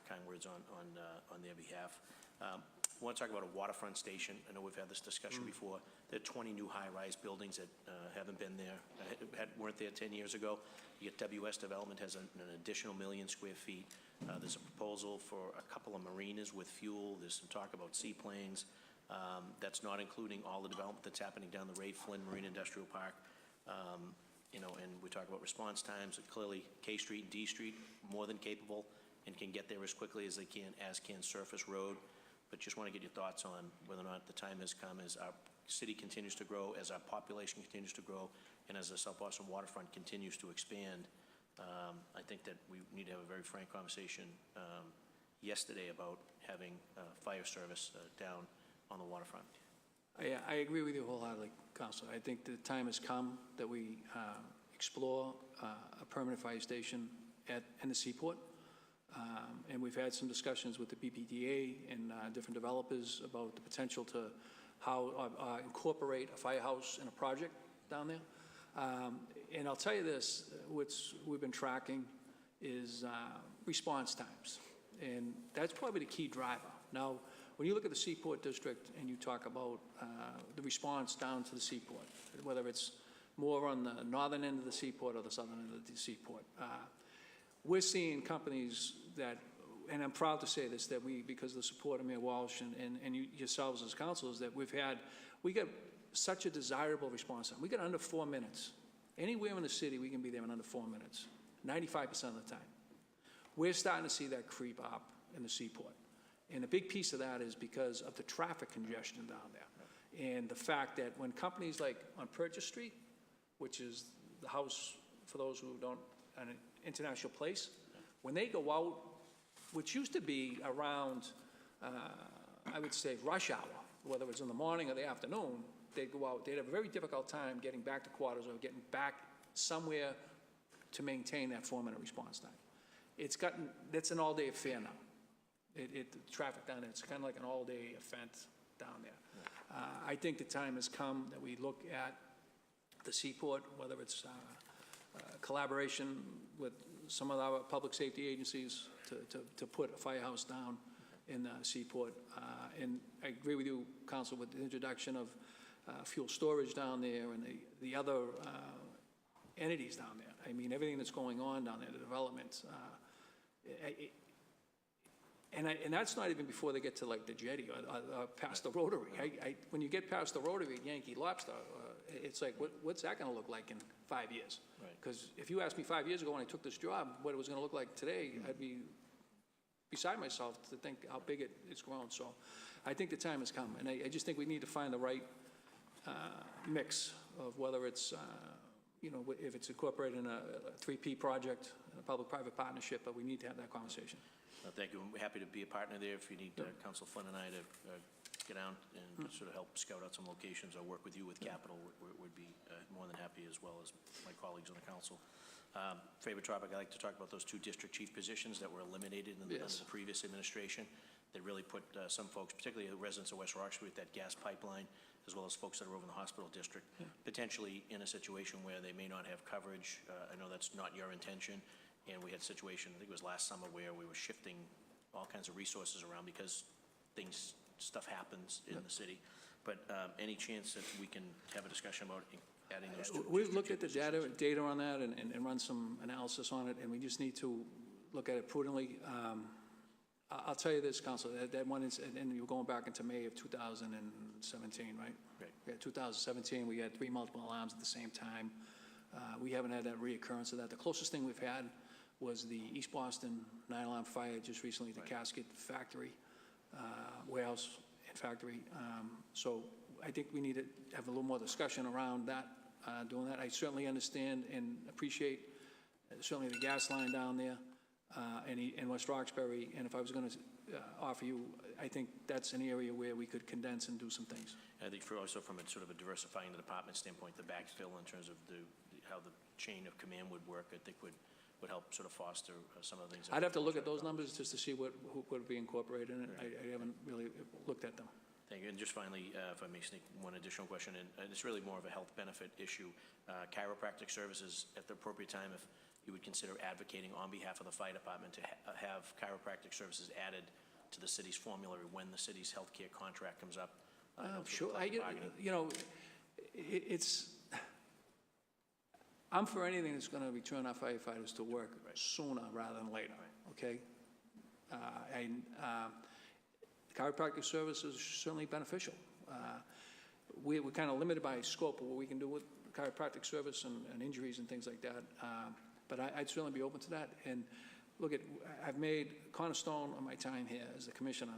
kind words on their behalf. I want to talk about a waterfront station. I know we've had this discussion before. There are 20 new high-rise buildings that haven't been there, weren't there 10 years ago. You get WS Development has an additional 1 million square feet. There's a proposal for a couple of marinas with fuel. There's some talk about seaplanes. That's not including all the development that's happening down the Ray Flynn Marine Industrial Park. You know, and we talk about response times. Clearly, K Street and D Street more than capable and can get there as quickly as they can, as can Surface Road. But just want to get your thoughts on whether or not the time has come as our city continues to grow, as our population continues to grow, and as the South Boston waterfront continues to expand. I think that we need to have a very frank conversation yesterday about having fire service down on the waterfront. I agree with you wholeheartedly, Councilor. I think the time has come that we explore a permanent fire station in the Seaport. And we've had some discussions with the BPDA and different developers about the potential to how incorporate a firehouse in a project down there. And I'll tell you this, what we've been tracking is response times. And that's probably the key driver. Now, when you look at the Seaport District and you talk about the response down to the Seaport, whether it's more on the northern end of the Seaport or the southern end of the Seaport, we're seeing companies that, and I'm proud to say this, that we, because of the support of Mayor Walsh and you yourselves as councilors, that we got such a desirable response time. We got under 4 minutes. Anywhere in the city, we can be there in under 4 minutes, 95% of the time. We're starting to see that creep up in the Seaport. And a big piece of that is because of the traffic congestion down there. And the fact that when companies like on Purchase Street, which is the house, for those who don't, an International Place, when they go out, which used to be around, I would say, rush hour, whether it's in the morning or the afternoon, they'd go out, they'd have a very difficult time getting back to quarters or getting back somewhere to maintain that 4-minute response time. That's an all-day affair now. The traffic down there, it's kind of like an all-day event down there. I think the time has come that we look at the Seaport, whether it's collaboration with some of our public safety agencies to put a firehouse down in the Seaport. And I agree with you, Council, with the introduction of fuel storage down there and the other entities down there. I mean, everything that's going on down there, the development. And that's not even before they get to like the jetty or past the Rotary. When you get past the Rotary at Yankee Lobster, it's like, what's that going to look like in 5 years? Because if you asked me 5 years ago when I took this job what it was going to look like today, I'd be beside myself to think how big it's grown. So I think the time has come. And I just think we need to find the right mix of whether it's, if it's incorporated in a 3P project, a public-private partnership, but we need to have that conversation. Thank you. We're happy to be a partner there if you need Council Flynn and I to get out and sort of help scout out some locations or work with you with capital. We'd be more than happy, as well as my colleagues on the council. Favorite topic, I like to talk about those 2 district chief positions that were eliminated under the previous administration. That really put some folks, particularly the residents of West Roxbury, with that gas pipeline, as well as folks that are over in the hospital district, potentially in a situation where they may not have coverage. I know that's not your intention. And we had a situation, I think it was last summer, where we were shifting all kinds of resources around because stuff happens in the city. But any chance that we can have a discussion about adding those 2? We've looked at the data on that and run some analysis on it, and we just need to look at it prudently. I'll tell you this, Council, that one is, and you're going back into May of 2017, right? Right. We had 2017, we had 3 multiple alarms at the same time. We haven't had that reoccurrence of that. The closest thing we've had was the East Boston 9-alarm fire just recently, the casket factory, warehouse and factory. So I think we need to have a little more discussion around that, doing that. I certainly understand and appreciate certainly the gas line down there in West Roxbury. And if I was going to offer you, I think that's an area where we could condense and do some things. I think also from a sort of a diversifying the department standpoint, the backfill in terms of how the chain of command would work, I think would help sort of foster some of the things. I'd have to look at those numbers just to see who would be incorporated in it. I haven't really looked at them. Thank you. And just finally, if I may sneak one additional question in, and it's really more of a health benefit issue. Chiropractic services, at the appropriate time, if you would consider advocating on behalf of the fire department to have chiropractic services added to the city's formulary when the city's healthcare contract comes up. Sure. I'm for anything that's going to return our firefighters to work sooner rather than later, okay? Chiropractic services are certainly beneficial. We're kind of limited by scope of what we can do with chiropractic service and injuries and things like that. But I'd certainly be open to that. And look, I've made cornerstone of my time here as the commissioner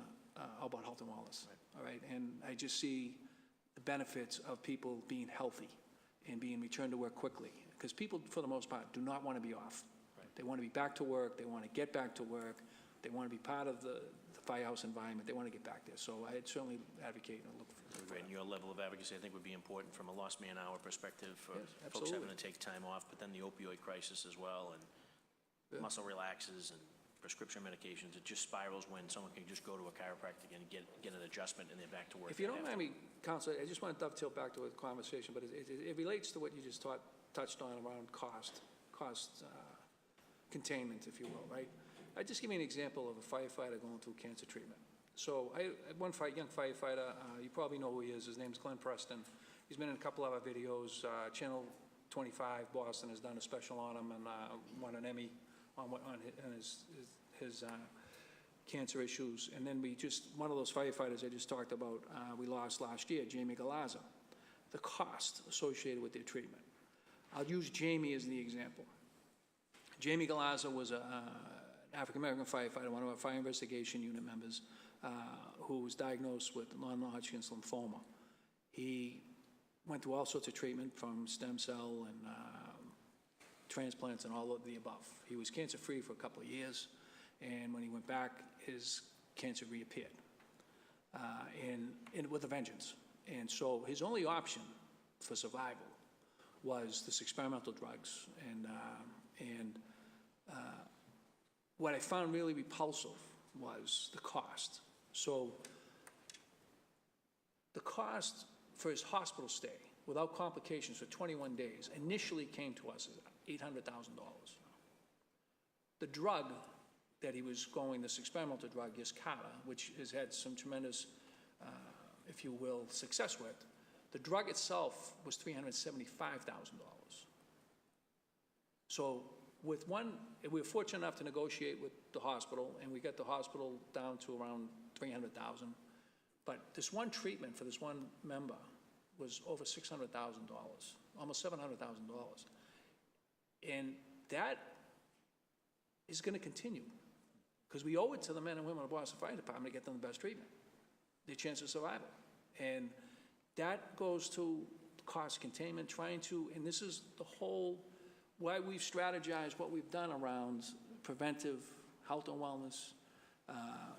about health and wellness, all right? And I just see the benefits of people being healthy and being returned to work quickly. Because people, for the most part, do not want to be off. They want to be back to work. They want to get back to work. They want to be part of the firehouse environment. They want to get back there. So I'd certainly advocate and look for Great. And your level of advocacy, I think, would be important from a lost man hour perspective for Yes, folks having absolutely. to take time off, but then the opioid crisis as well, and muscle relaxes and prescription medications. It just spirals when someone can just go to a chiropractic and get an adjustment and they're back to work. If you don't mind me, Counselor, I just want to dovetail back to a conversation, but it relates to what you just touched on around cost containment, if you will, right? I'll just give you an example of a firefighter going through cancer treatment. So one young firefighter, you probably know who he is. His name's Glenn Preston. He's been in a couple of our videos. Channel 25 Boston has done a special on him and won an Emmy on his cancer issues. And then one of those firefighters I just talked about, we lost last year, Jamie Galazza. The cost associated with their treatment. I'll use Jamie as the example. Jamie Galazza was an African-American firefighter, one of our fire investigation unit members, who was diagnosed with non-Hodgkin's lymphoma. He went through all sorts of treatment from stem cell and transplants and all of the above. He was cancer-free for a couple of years, and when he went back, his cancer reappeared, and with a vengeance. And so his only option for survival was this experimental drugs. And what I found really repulsive was the cost. So the cost for his hospital stay without complications for 21 days initially came to us as $800,000. The drug that he was going, this experimental drug, Yescarta, which has had some tremendous, if you will, success with, the drug itself was $375,000. So we were fortunate enough to negotiate with the hospital, and we got the hospital down to around $300,000. But this one treatment for this one member was over $600,000, almost $700,000. And that is going to continue because we owe it to the men and women of the Boston Fire Department to get them the best treatment, their chance of survival. And that goes to cost containment, and this is the whole, why we've strategized what we've done around preventive health and wellness,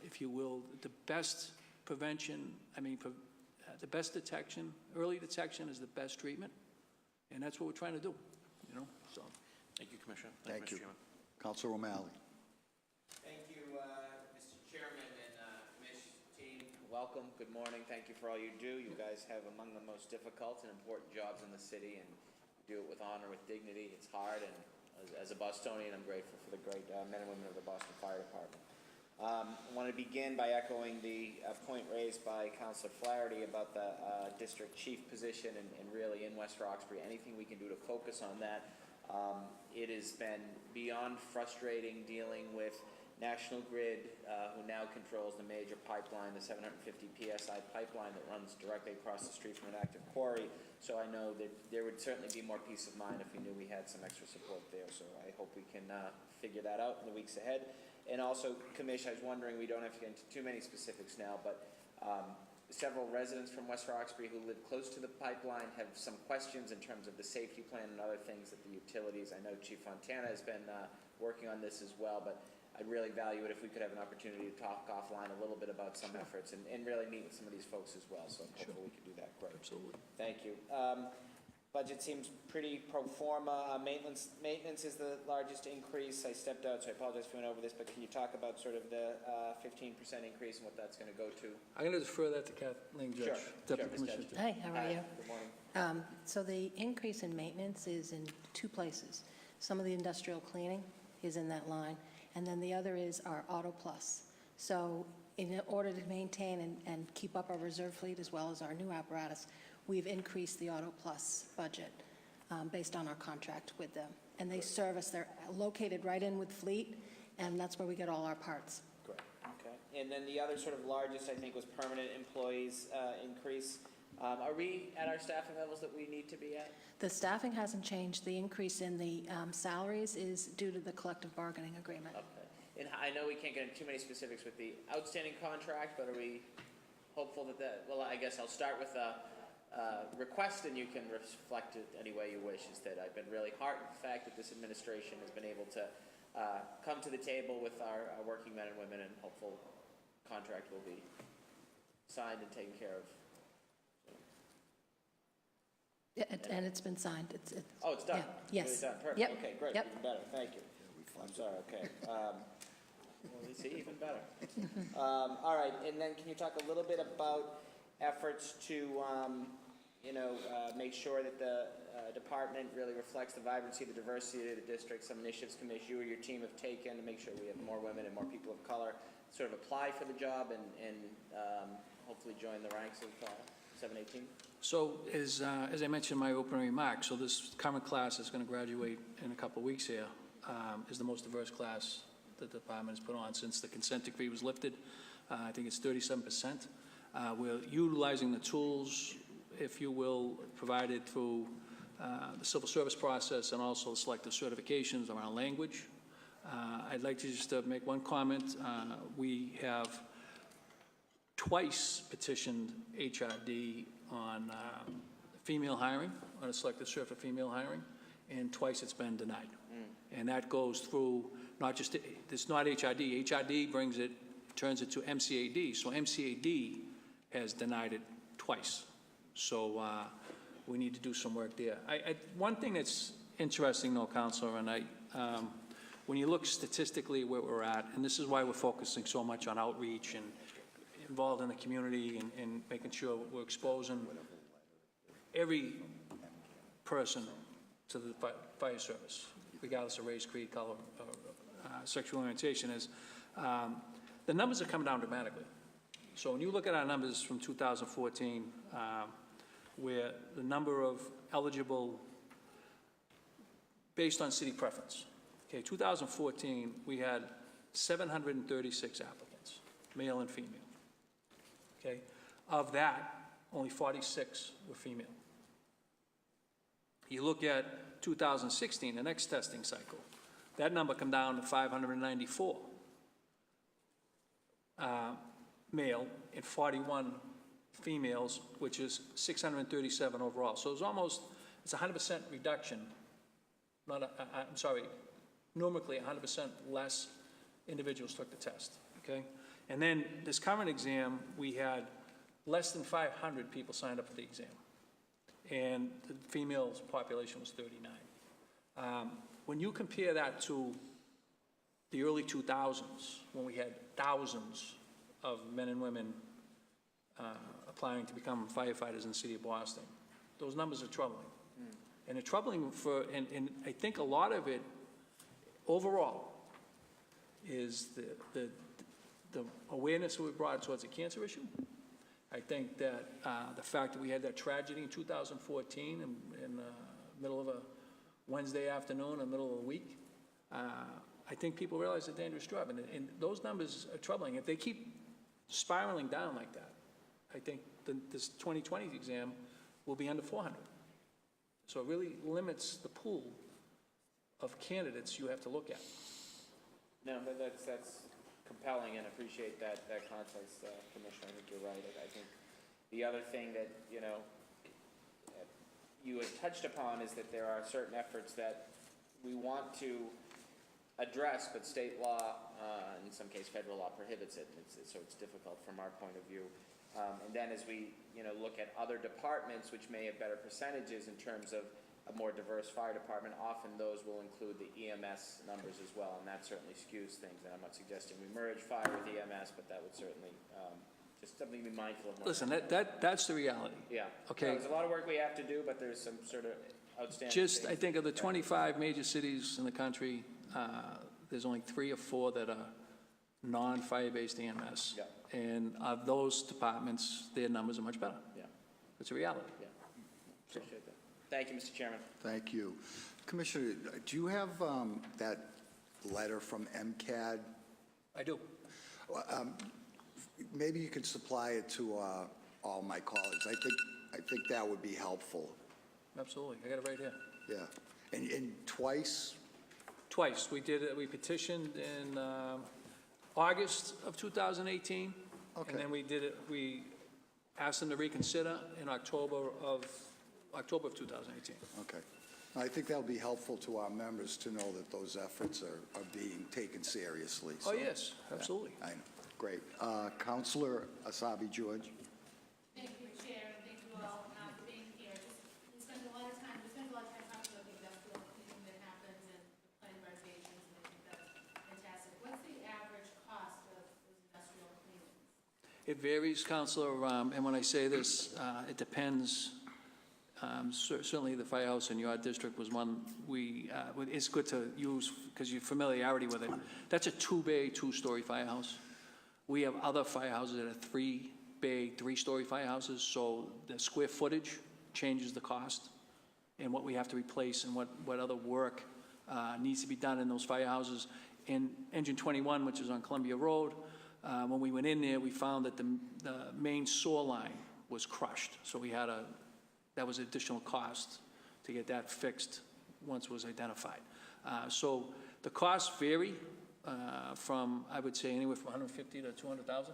if you will, the best prevention, the best detection, early detection is the best treatment, and that's what we're trying to do, so. Thank you, Commissioner. Thank you. Mr. Chairman. Councilor O'Malley. Thank you, Mr. Chairman and Commission team. Welcome. Good morning. Thank you for all you do. You guys have among the most difficult and important jobs in the city, and you do it with honor, with dignity. It's hard, and as a Bostonian, I'm grateful for the great men and women of the Boston Fire Department. I want to begin by echoing the point raised by Councilor Flaherty about the district chief position and really in West Roxbury, anything we can do to focus on that. It has been beyond frustrating dealing with National Grid, who now controls the major pipeline, the 750 PSI pipeline that runs directly across the street from an active quarry. So I know that there would certainly be more peace of mind if we knew we had some extra support there. So I hope we can figure that out in the weeks ahead. And also, Commissioner, I was wondering, we don't have to get into too many specifics now, but several residents from West Roxbury who live close to the pipeline have some questions in terms of the safety plan and other things that the utilities. I know Chief Fontana has been working on this as well, but I'd really value it if we could have an opportunity to talk offline a little bit about some efforts and really meet with some of these folks as well. So hopefully we can do that. Great. Absolutely. Thank you. Budget seems pretty pro forma. Maintenance is the largest increase. I stepped out, so I apologize if we went over this, but can you talk about sort of the 15% increase and what that's going to go to? I'm going to defer that to Kathleen Judge, Deputy Commissioner. Hi, how are you? Good morning. So the increase in maintenance is in two places. Some of the industrial cleaning is in that line, and then the other is our Auto Plus. So in order to maintain and keep up our reserve fleet as well as our new apparatus, we've increased the Auto Plus budget based on our contract with them. And they service, they're located right in with fleet, and that's where we get all our parts. Great. Okay. And then the other sort of largest, I think, was permanent employees increase. Are we at our staffing levels that we need to be at? The staffing hasn't changed. The increase in the salaries is due to the collective bargaining agreement. Okay. And I know we can't get into too many specifics with the outstanding contract, but are we hopeful that well, I guess I'll start with a request, and you can reflect it any way you wish, is that I've been really heartened with the fact that this administration has been able to come to the table with our working men and women, and hopeful contract will be signed and taken care of. Yeah, and it's been signed. Oh, it's done? Yeah. Yes. It's done, perfect. Yep. Okay, great, Yep. even better, thank you. I'm sorry, okay. Well, you see, even better. All right, and then can you talk a little bit about efforts to, make sure that the department really reflects the vibrancy, the diversity of the district, some initiatives, Commissioner, you or your team have taken to make sure we have more women and more people of color sort of apply for the job and hopefully join the ranks of 718? So as I mentioned in my opening remarks, so this current class is going to graduate in a couple of weeks here, is the most diverse class that the department has put on since the consent decree was lifted. I think it's 37%. We're utilizing the tools, if you will, provided through the civil service process and also selective certifications around language. I'd like to just make one comment. We have twice petitioned HRD on female hiring, on a selective cert for female hiring, and twice it's been denied. And that goes through not just, it's not HRD. HRD brings it, turns it to MCAD. So MCAD has denied it twice. So we need to do some work there. One thing that's interesting, though, Counselor, and when you look statistically where we're at, and this is why we're focusing so much on outreach and involved in the community and making sure we're exposing every person to the fire service, regardless of race, creed, color, sexual orientation, is the numbers are coming down dramatically. So when you look at our numbers from 2014, where the number of eligible, based on city preference, okay, 2014, we had 736 applicants, male and female. Okay, of that, only 46 were female. You look at 2016, the next testing cycle, that number come down to 594 male and 41 females, which is 637 overall. So it's 100% reduction. I'm sorry, numerically 100% less individuals took the test, okay? And then this current exam, we had less than 500 people signed up for the exam. And the females population was 39. When you compare that to the early 2000s, when we had thousands of men and women applying to become firefighters in the city of Boston, those numbers are troubling. And they're troubling and I think a lot of it overall is the awareness that we brought towards the cancer issue. I think that the fact that we had that tragedy in 2014 in the middle of a Wednesday afternoon, in the middle of the week, I think people realize it's a dangerous job, and those numbers are troubling. If they keep spiraling down like that, I think this 2020 exam will be under 400. So it really limits the pool of candidates you have to look at. No, but that's compelling, and appreciate that context, Commissioner. I think you're right. I think the other thing that, you know, you had touched upon is that there are certain efforts that we want to address, but state law, in some case federal law, prohibits it. So it's difficult from our point of view. And then as we, you know, look at other departments which may have better percentages in terms of a more diverse fire department, often those will include the EMS numbers as well, and that certainly skews things. And I'm not suggesting we merge fire with EMS, but that would certainly, just something to be mindful of. Listen, that's the reality. Yeah. Okay. So there's a lot of work we have to do, but there's some sort of outstanding Just, I things. think of the 25 major cities in the country, there's only 3 or 4 that are non-fire-based EMS. Yeah. And of those departments, their numbers are much better. Yeah, It's a reality. yeah. Appreciate that. Thank you, Mr. Chairman. Thank you. Commissioner, do you have that letter from MCAD? I do. Maybe you could supply it to all my colleagues. I think that would be helpful. Absolutely. I got it right here. Yeah. And twice? Twice. We did it, we petitioned in August of 2018. Okay. And then we asked them to reconsider in October of 2018. Okay. I think that'll be helpful to our members to know that those efforts are being taken seriously. Oh, So, yes, absolutely. I know. Great. Counselor Asabi George? Thank you, Chair, and thank you all for being here. We spend a lot of time talking about the industrial cleaning that happens and the planning renovations, and I think that's fantastic. What's the average cost of those industrial cleanings? It varies, Counselor, and when I say this, it depends. Certainly, the firehouse in your district was one it's good to use because you're familiarity with it. That's a 2-bay, 2-story firehouse. We have other firehouses that are 3-bay, 3-story firehouses, so the square footage changes the cost and what we have to replace and what other work needs to be done in those firehouses. In Engine 21, which is on Columbia Road, when we went in there, we found that the main sewer line was crushed. So that was additional cost to get that fixed once it was identified. So the costs vary from, I would say, anywhere from $150,000 to $200,000.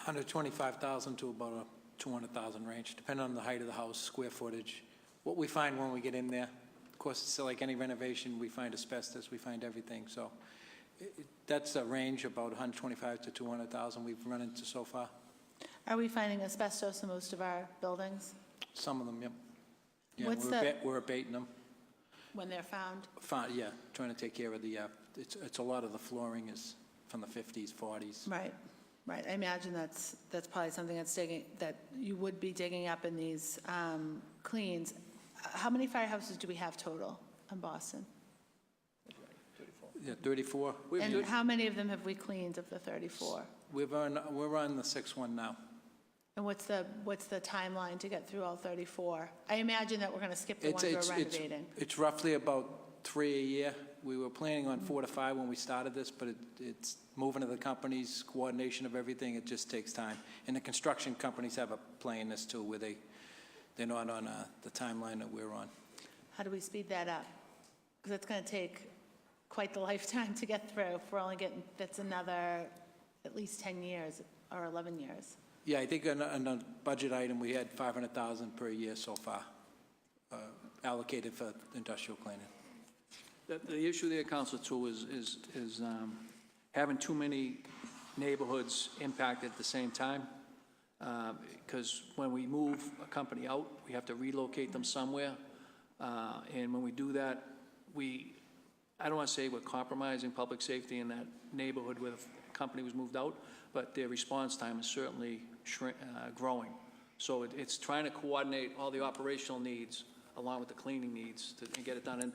$125,000 to about a $200,000 range, depending on the height of the house, square footage. What we find when we get in there, of course, it's like any renovation, we find asbestos, we find everything. So that's a range, about $125,000 to $200,000 we've run into so far. Are we finding asbestos in most of our buildings Some of them, yep. Yeah, What's we're abating them. when they're found? Yeah, trying to take care of the, it's a lot of the flooring is from the 50s, 40s. Right, right. I imagine that's probably something that you would be digging up in these cleans. How many firehouses do we have total in Boston? Yeah, 34. And how many of them have we cleaned of the 34? We're on the 6th one now. And what's the timeline to get through all 34? I imagine that we're going to skip the ones we're renovating. It's roughly about 3 a year. We were planning on 4 to 5 when we started this, but it's moving to the companies, coordination of everything, it just takes time. And the construction companies have a play in this too, where they're not on the timeline that we're on. How do we speed that up? Because it's going to take quite the lifetime to get through. If we're only getting, that's another at least 10 years or 11 years. Yeah, I think on the budget item, we had $500,000 per year so far allocated for industrial cleaning. The issue there, Council, too, is having too many neighborhoods impacted at the same time. Because when we move a company out, we have to relocate them somewhere. And when we do that, I don't want to say we're compromising public safety in that neighborhood where the company was moved out, but their response time is certainly growing. So it's trying to coordinate all the operational needs along with the cleaning needs to get it done. And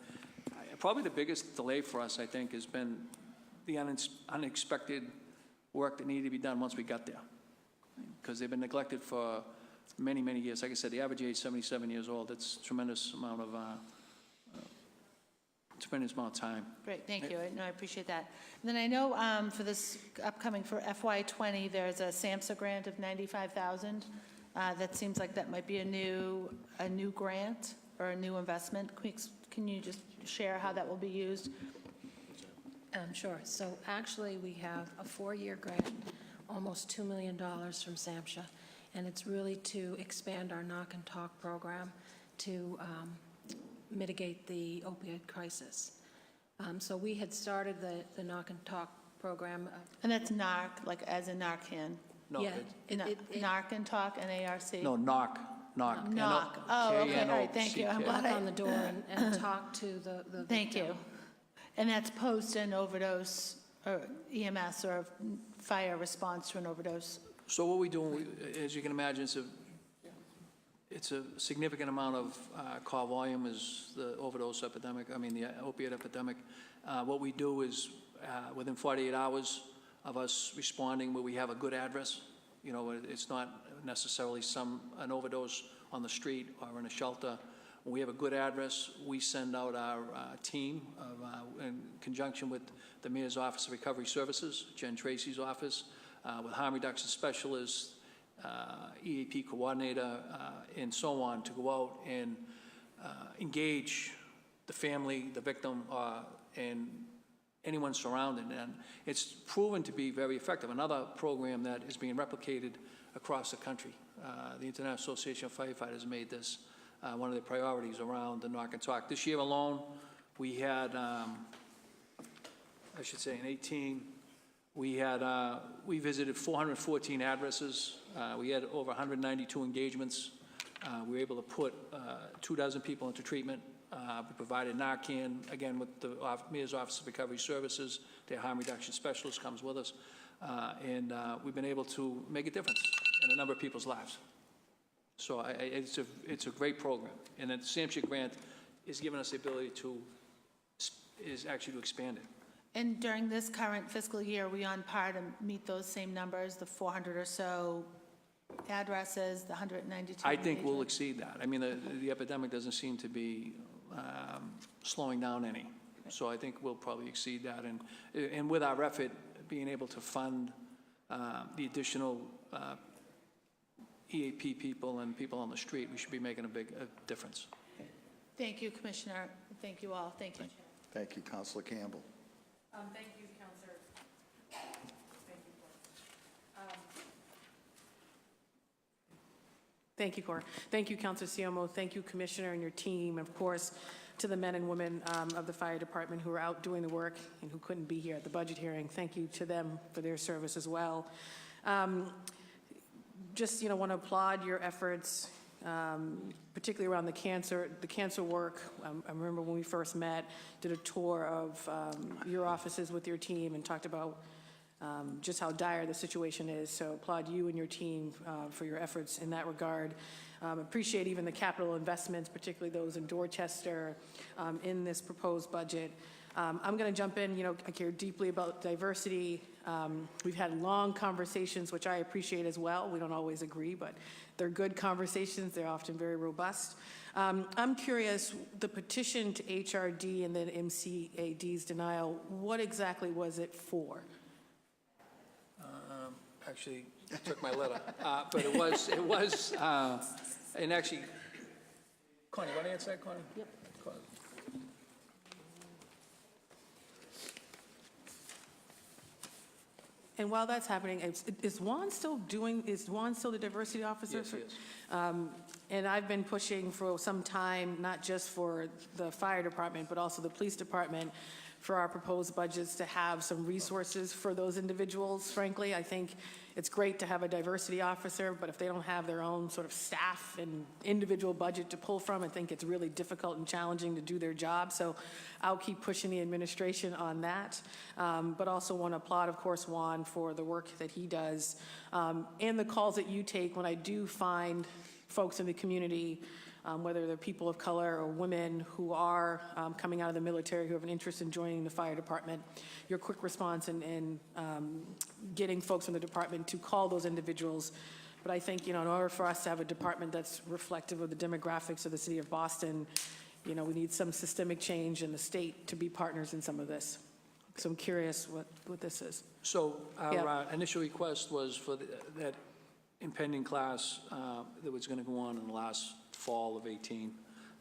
probably the biggest delay for us, I think, has been the unexpected work that needed to be done once we got there. Because they've been neglected for many, many years. Like I said, the average age is 77 years old. That's a tremendous amount of tremendous amount of time. Great, thank you. No, I appreciate that. And then I know for this upcoming, for FY20, there's a SAMHSA grant of $95,000. That seems like that might be a new grant or a new investment. Can you just share how that will be used? Sure. So actually, we have a 4-year grant, almost $2 million from SAMHSA, and it's really to expand our knock and talk program to mitigate the opioid crisis. So we had started the knock and talk program. And that's NARC, like as in Narcan? No, Yeah, Narc and Talk, N-A-R-C? No, knock. Knock. Oh, okay, all right, thank you. I'm glad Knock on the door and talk to the Thank victim. you. And that's post an overdose, or EMS, or fire response to an overdose? So what we do, as you can imagine, it's a significant amount of call volume is the overdose epidemic, the opiate epidemic. What we do is, within 48 hours of us responding, where we have a good address, it's not necessarily an overdose on the street or in a shelter. When we have a good address, we send out our team in conjunction with the Mayor's Office of Recovery Services, Jen Tracy's office, with harm reduction specialists, EAP coordinator, and so on, to go out and engage the family, the victim, and anyone surrounding. And it's proven to be very effective. Another program that is being replicated across the country. The International Association of Firefighters made this one of their priorities around the knock and talk. This year alone, we had, in 18, we visited 414 addresses. We had over 192 engagements. We were able to put 24 people into treatment. We provided Narcan, again, with the Mayor's Office of Recovery Services. Their harm reduction specialist comes with us. And we've been able to make a difference in a number of people's lives. So it's a great program. And the SAMHSA grant is giving us the ability to expand it. And during this current fiscal year, are we on par to meet those same numbers, the 400 or so addresses, the 192? I think we'll exceed that. The epidemic doesn't seem to be slowing down any. So I think we'll probably exceed that. And with our effort, being able to fund the additional EAP people and people on the street, we should be making a big difference. Thank you, Commissioner. Thank you all. Thank you. Thank you, Councilor Campbell. Thank you, Councilor. Thank you, Cora. Thank you, Councilor Siomo. Thank you, Commissioner, and your team. Of course, to the men and women of the fire department who are out doing the work and who couldn't be here at the budget hearing. Thank you to them for their service as well. Just, want to applaud your efforts, particularly around the cancer work. I remember when we first met, did a tour of your offices with your team and talked about just how dire the situation is. So applaud you and your team for your efforts in that regard. Appreciate even the capital investments, particularly those in Dorchester, in this proposed budget. I'm going to jump in. I care deeply about diversity. We've had long conversations, which I appreciate as well. We don't always agree, but they're good conversations. They're often very robust. I'm curious, the petition to HRD and then MCAD's denial, what exactly was it for? Actually, I took my letter, but it was, and actually, Connie, you want to answer that, Connie? Yep. And while that's happening, is Juan still the diversity officer? Yes, he is. And I've been pushing for some time, not just for the fire department, but also the police department, for our proposed budgets to have some resources for those individuals. Frankly, I think it's great to have a diversity officer, but if they don't have their own sort of staff and individual budget to pull from, I think it's really difficult and challenging to do their job. So I'll keep pushing the administration on that, but also want to applaud, of course, Juan for the work that he does and the calls that you take when I do find folks in the community, whether they're people of color or women who are coming out of the military who have an interest in joining the fire department, your quick response in getting folks from the department to call those individuals. But I think, in order for us to have a department that's reflective of the demographics of the city of Boston, we need some systemic change in the state to be partners in some of this. So I'm curious what this is. So Yeah. our initial request was for that impending class that was going to go on in the last fall of 18,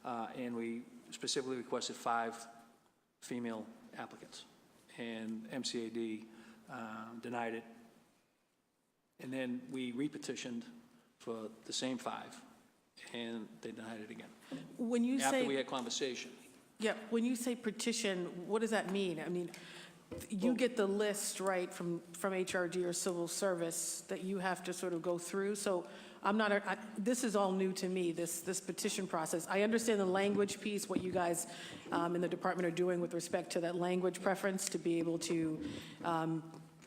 and we specifically requested 5 female applicants, and MCAD denied it. And then we repetitioned for the same 5, and they denied it again. When you After we say, had conversation. yeah, when you say petition, what does that mean? I mean, you get the list, right, from HRD or civil service that you have to sort of go through. So I'm not, this is all new to me, this petition process. I understand the language piece, what you guys in the department are doing with respect to that language preference to be able to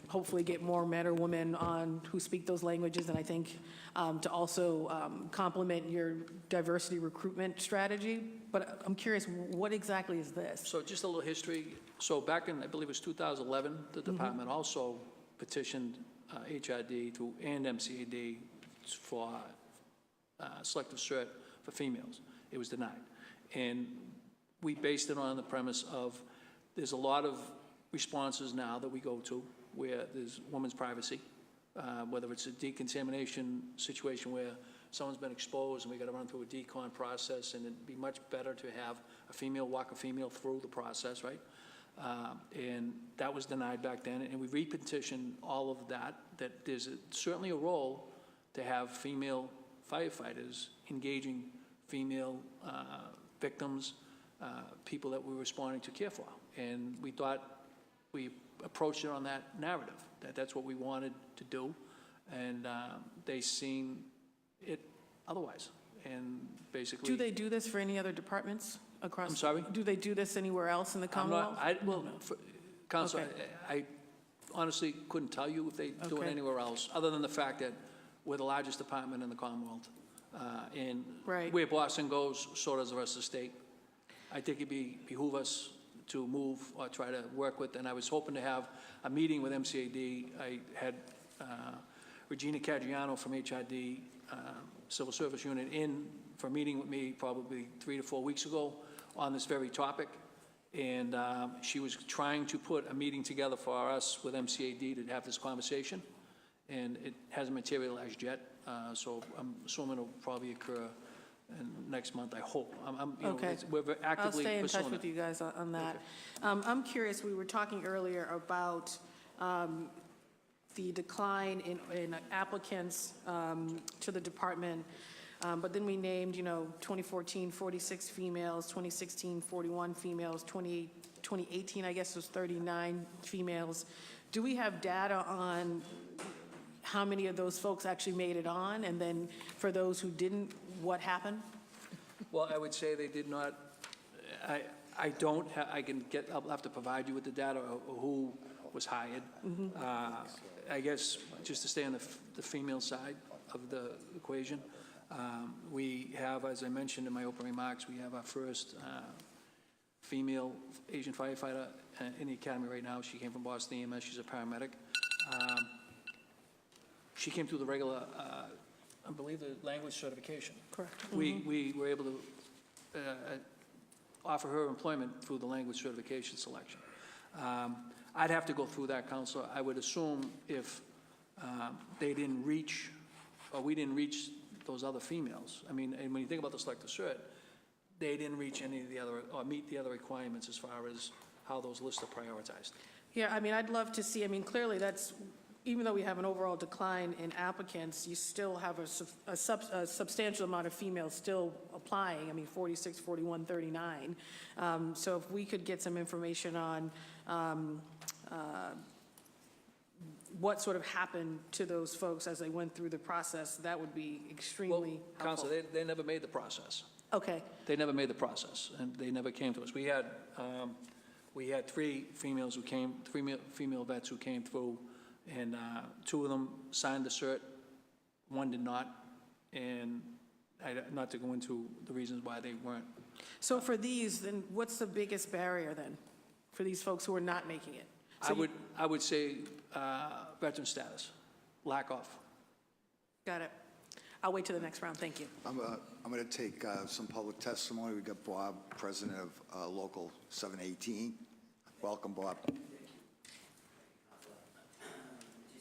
hopefully get more men or women on who speak those languages, and I think to also complement your diversity recruitment strategy. But I'm curious, what exactly is this? So just a little history. So back in, I believe it was 2011, the department also petitioned HRD and MCAD for selective cert for females. It was denied. And we based it on the premise of there's a lot of responses now that we go to where there's women's privacy, whether it's a decontamination situation where someone's been exposed and we got to run through a decon process, and it'd be much better to have a female walk a female through the process, right? And that was denied back then, and we repetitioned all of that, that there's certainly a role to have female firefighters engaging female victims, people that we're responding to care for. And we thought we approached it on that narrative, that that's what we wanted to do, and they seen it otherwise. And basically... Do they do this for any other departments across? I'm sorry? Do they do this anywhere else in the I'm not, Commonwealth? Counsel, Okay. I honestly couldn't tell you if they do it Okay. anywhere else, other than the fact that we're the largest department in the Commonwealth. And Right. where Boston goes, so does the rest of the state. I think it'd behoove us to move or try to work with, and I was hoping to have a meeting with MCAD. I had Regina Caggiano from HRD, Civil Service Unit, in for a meeting with me probably 3 to 4 weeks ago on this very topic. And she was trying to put a meeting together for us with MCAD to have this conversation, and it hasn't materialized yet. So I'm assuming it'll probably occur next month, I hope. Okay. We're actively I'll stay in touch pursuing with it. you guys on that. I'm curious, we were talking earlier about the decline in applicants to the department, but then we named, 2014, 46 females, 2016, 41 females, 2018, I guess, was 39 females. Do we have data on how many of those folks actually made it on? And then for those who didn't, what happened? Well, I would say they did not, I don't, I'll have to provide you with the data of who was hired. I guess just to stay on the female side of the equation, we have, as I mentioned in my opening remarks, we have our first female Asian firefighter in the academy right now. She came from Boston EMS. She's a paramedic. She came through the regular, I believe, the language certification. Correct. We were able to offer her employment through the language certification selection. I'd have to go through that, Counselor. I would assume if they didn't reach, or we didn't reach those other females, I mean, and when you think about the selective cert, they didn't reach any of the other, or meet the other requirements as far as how those lists are prioritized. Yeah, I mean, I'd love to see, clearly that's, even though we have an overall decline in applicants, you still have a substantial amount of females still applying, 46, 41, 39. So if we could get some information on what sort of happened to those folks as they went through the process, that would be extremely helpful. Counsel, they never made the process. Okay, They never made the process, and they never came to us. We had 3 females who came, 3 female vets who came through, and 2 of them signed the cert, 1 did not, and not to go into the reasons why they weren't. so for these, then what's the biggest barrier then, for these folks who are not making it? So I would say veteran status, lack of. Got it. I'll wait till the next round. Thank you. I'm going to take some public testimony. We've got Bob, President of Local 718. Welcome, Bob. I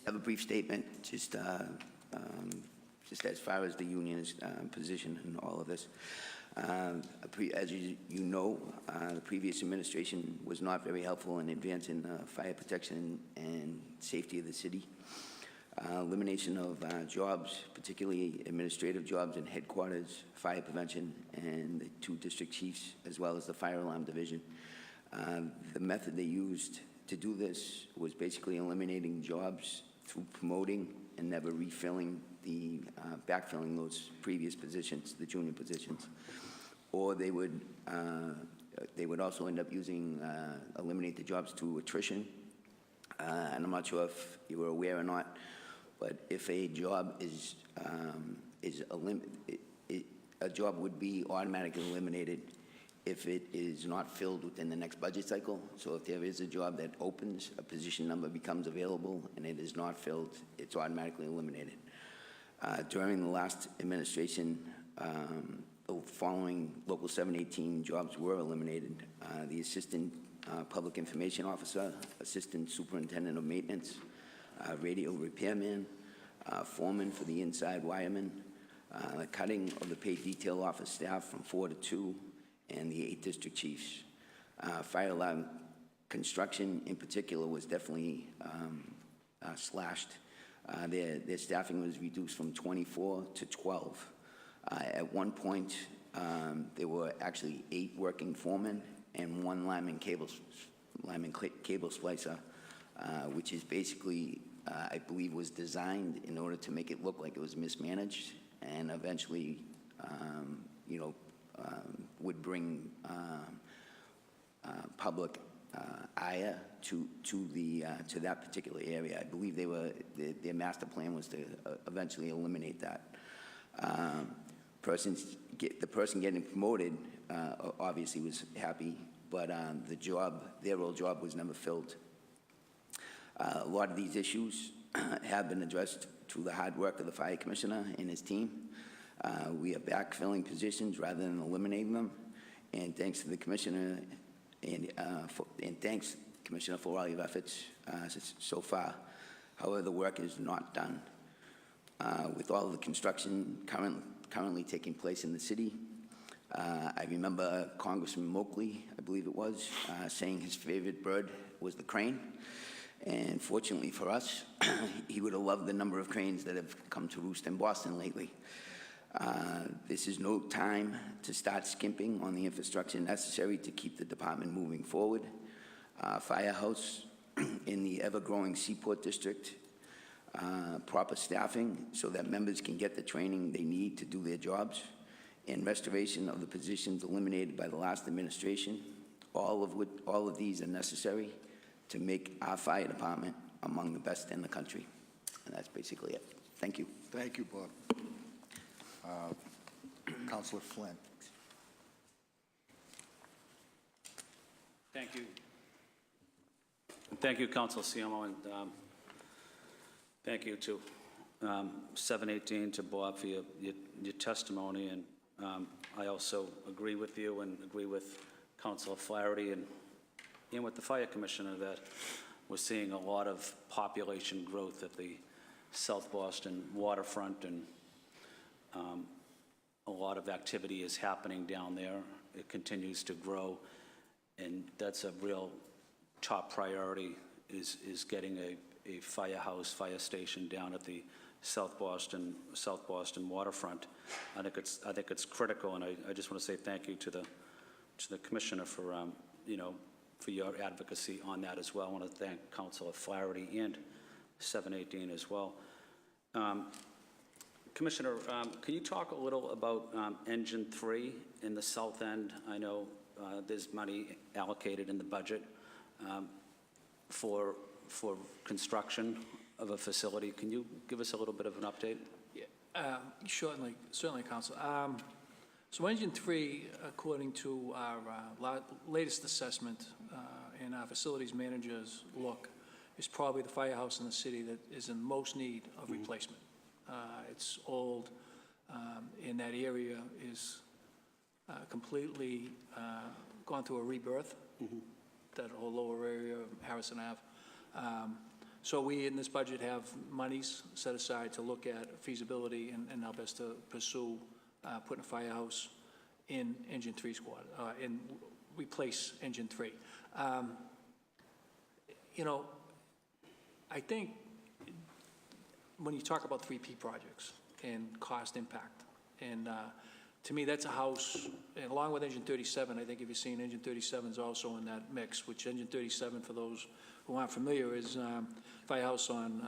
have a brief statement, just as far as the union's position in all of this. As you know, the previous administration was not very helpful in advancing fire protection and safety of the city. Elimination of jobs, particularly administrative jobs in headquarters, fire prevention, and the 2 district chiefs, as well as the fire alarm division. The method they used to do this was basically eliminating jobs through promoting and never refilling backfilling those previous positions, the junior positions. Or they would also end up eliminate the jobs through attrition. And I'm not sure if you were aware or not, but if a job a job would be automatically eliminated if it is not filled within the next budget cycle. So if there is a job that opens, a position number becomes available, and it is not filled, it's automatically eliminated. During the last administration, the following Local 718 jobs were eliminated. The Assistant Public Information Officer, Assistant Superintendent of Maintenance, Radio Repairman, Foreman for the inside wireman, cutting of the paid detail office staff from 4 to 2, and the 8 district chiefs. Fire alarm construction in particular was definitely slashed. Their staffing was reduced from 24 to 12. At one point, there were actually 8 working foremen and 1 lineman cable splicer, which is basically, I believe, was designed in order to make it look like it was mismanaged, and eventually, would bring public ire to that particular area. I believe their master plan was to eventually eliminate that. The person getting promoted obviously was happy, but their role job was never filled. A lot of these issues have been addressed through the hard work of the fire commissioner and his team. We are backfilling positions rather than eliminating them, and thanks to the commissioner and thanks, Commissioner, for all your efforts so far. However, the work is not done. With all of the construction currently taking place in the city, I remember Congressman Moakley, I believe it was, saying his favorite bird was the crane. And fortunately for us, he would have loved the number of cranes that have come to roost in Boston lately. This is no time to start skimping on the infrastructure necessary to keep the department moving forward. Firehouse in the ever-growing Seaport District, proper staffing so that members can get the training they need to do their jobs, and restoration of the positions eliminated by the last administration. All of these are necessary to make our fire department among the best in the country. And that's basically it. Thank you. Thank you, Bob. Councilor Flynn. Thank you. Thank you, Councilor Ciamo, and thank you to 718, to Bob, for your testimony. And I also agree with you and agree with Councilor Flaherty and with the Fire Commissioner that we're seeing a lot of population growth at the South Boston waterfront, and a lot of activity is happening down there. It continues to grow, and that's a real top priority, is getting a firehouse, fire station down at the South Boston waterfront. I think it's critical, and I just want to say thank you to the Commissioner for for your advocacy on that as well. I want to thank Councilor Flaherty and 718 as well. Commissioner, can you talk a little about Engine 3 in the south end? I know there's money allocated in the budget for construction of a facility. Can you give us a little bit of an update? Yeah, certainly, Council. So Engine 3, according to our latest assessment and our facilities manager's look, is probably the firehouse in the city that is in most need of replacement. It's old, in that area is completely gone through a rebirth, that whole lower area of Harrison Ave. So we, in this budget, have monies set aside to look at feasibility and how best to pursue putting a firehouse in Engine 3 squad, and replace Engine 3. You know, I think when you talk about 3P projects and cost impact, and to me, that's a house, and along with Engine 37, I think if you've seen, Engine 37 is also in that mix, which Engine 37, for those who aren't familiar, is firehouse on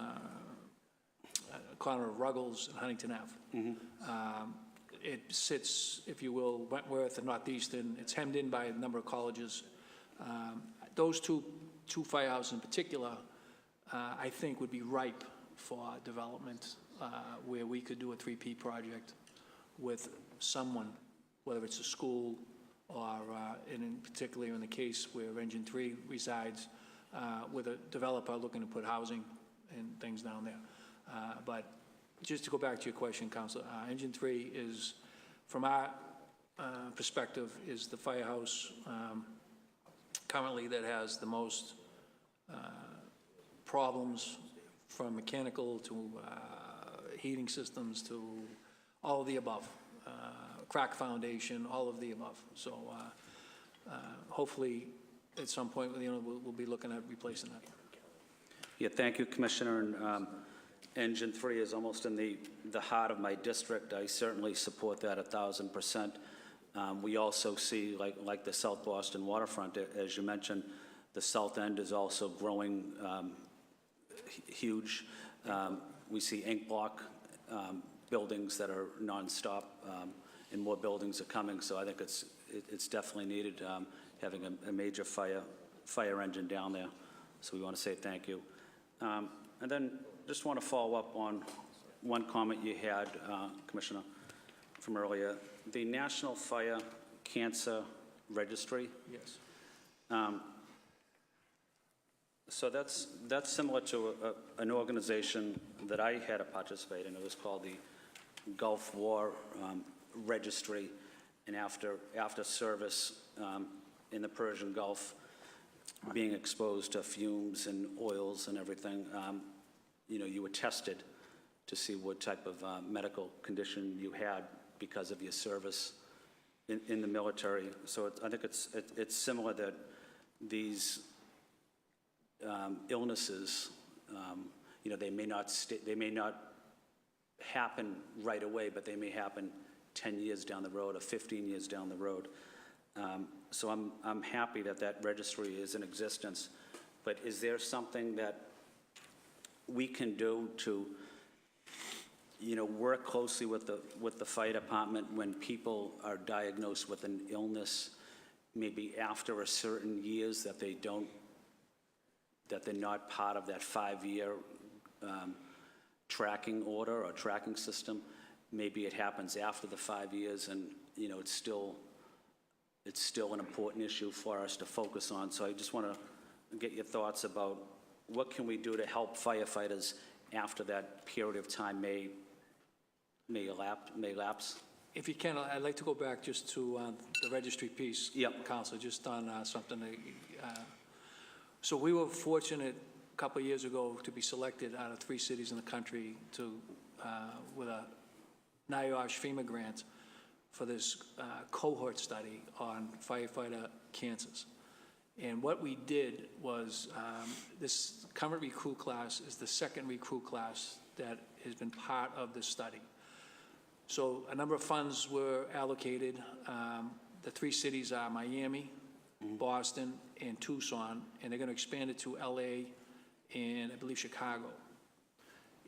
corner of Ruggles and Huntington Ave. It sits, if you will, Wentworth and Northeastern. It's hemmed in by a number of colleges. Those two firehouses in particular, I think would be ripe for development, where we could do a 3P project with someone, whether it's a school or, and in particularly in the case where Engine 3 resides, with a developer looking to put housing and things down there. But just to go back to your question, Councilor, Engine 3 is, from our perspective, is the firehouse currently that has the most problems, from mechanical to heating systems to all of the above, crack foundation, all of the above. So hopefully at some point, we'll be looking at replacing that. Yeah, thank you, Commissioner. And Engine 3 is almost in the heart of my district. I certainly support that 1,000%. We also see, like the South Boston waterfront, as you mentioned, the south end is also growing huge. We see ink block buildings that are nonstop, and more buildings are coming. So I think it's definitely needed, having a major fire engine down there. So we want to say thank you. And then just want to follow up on one comment you had, Commissioner, from earlier. The National Fire Cancer Registry. Yes. So that's similar to an organization that I had to participate in. It was called the Gulf War Registry. And after service in the Persian Gulf, being exposed to fumes and oils and everything, you were tested to see what type of medical condition you had because of your service in the military. So I think it's similar that these illnesses, they may not happen right away, but they may happen 10 years down the road or 15 years down the road. So I'm happy that registry is in existence. But is there something that we can do to, work closely with the fire department when people are diagnosed with an illness, maybe after a certain years that they're not part of that 5-year tracking order or tracking system? Maybe it happens after the 5 years, and it's still an important issue for us to focus on. So I just want to get your thoughts about what can we do to help firefighters after that period of time may lapse. If you can, I'd like to go back just to the registry piece, Yep. Council, just on something. So we were fortunate a couple of years ago to be selected out of 3 cities in the country to with a NIOSH FEMA grant for this cohort study on firefighter cancers. And what we did was, this current recruit class is the second recruit class that has been part of this study. So a number of funds were allocated. The 3 cities are Miami, Boston, and Tucson, and they're going to expand it to LA and I believe Chicago.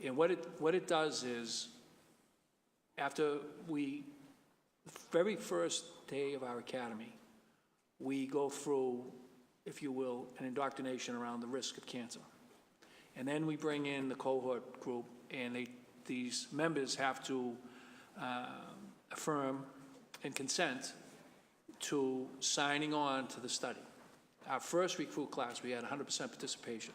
And what it does is, after the very first day of our academy, we go through, if you will, an indoctrination around the risk of cancer. And then we bring in the cohort group, and these members have to affirm and consent to signing on to the study. Our first recruit class, we had 100% participation.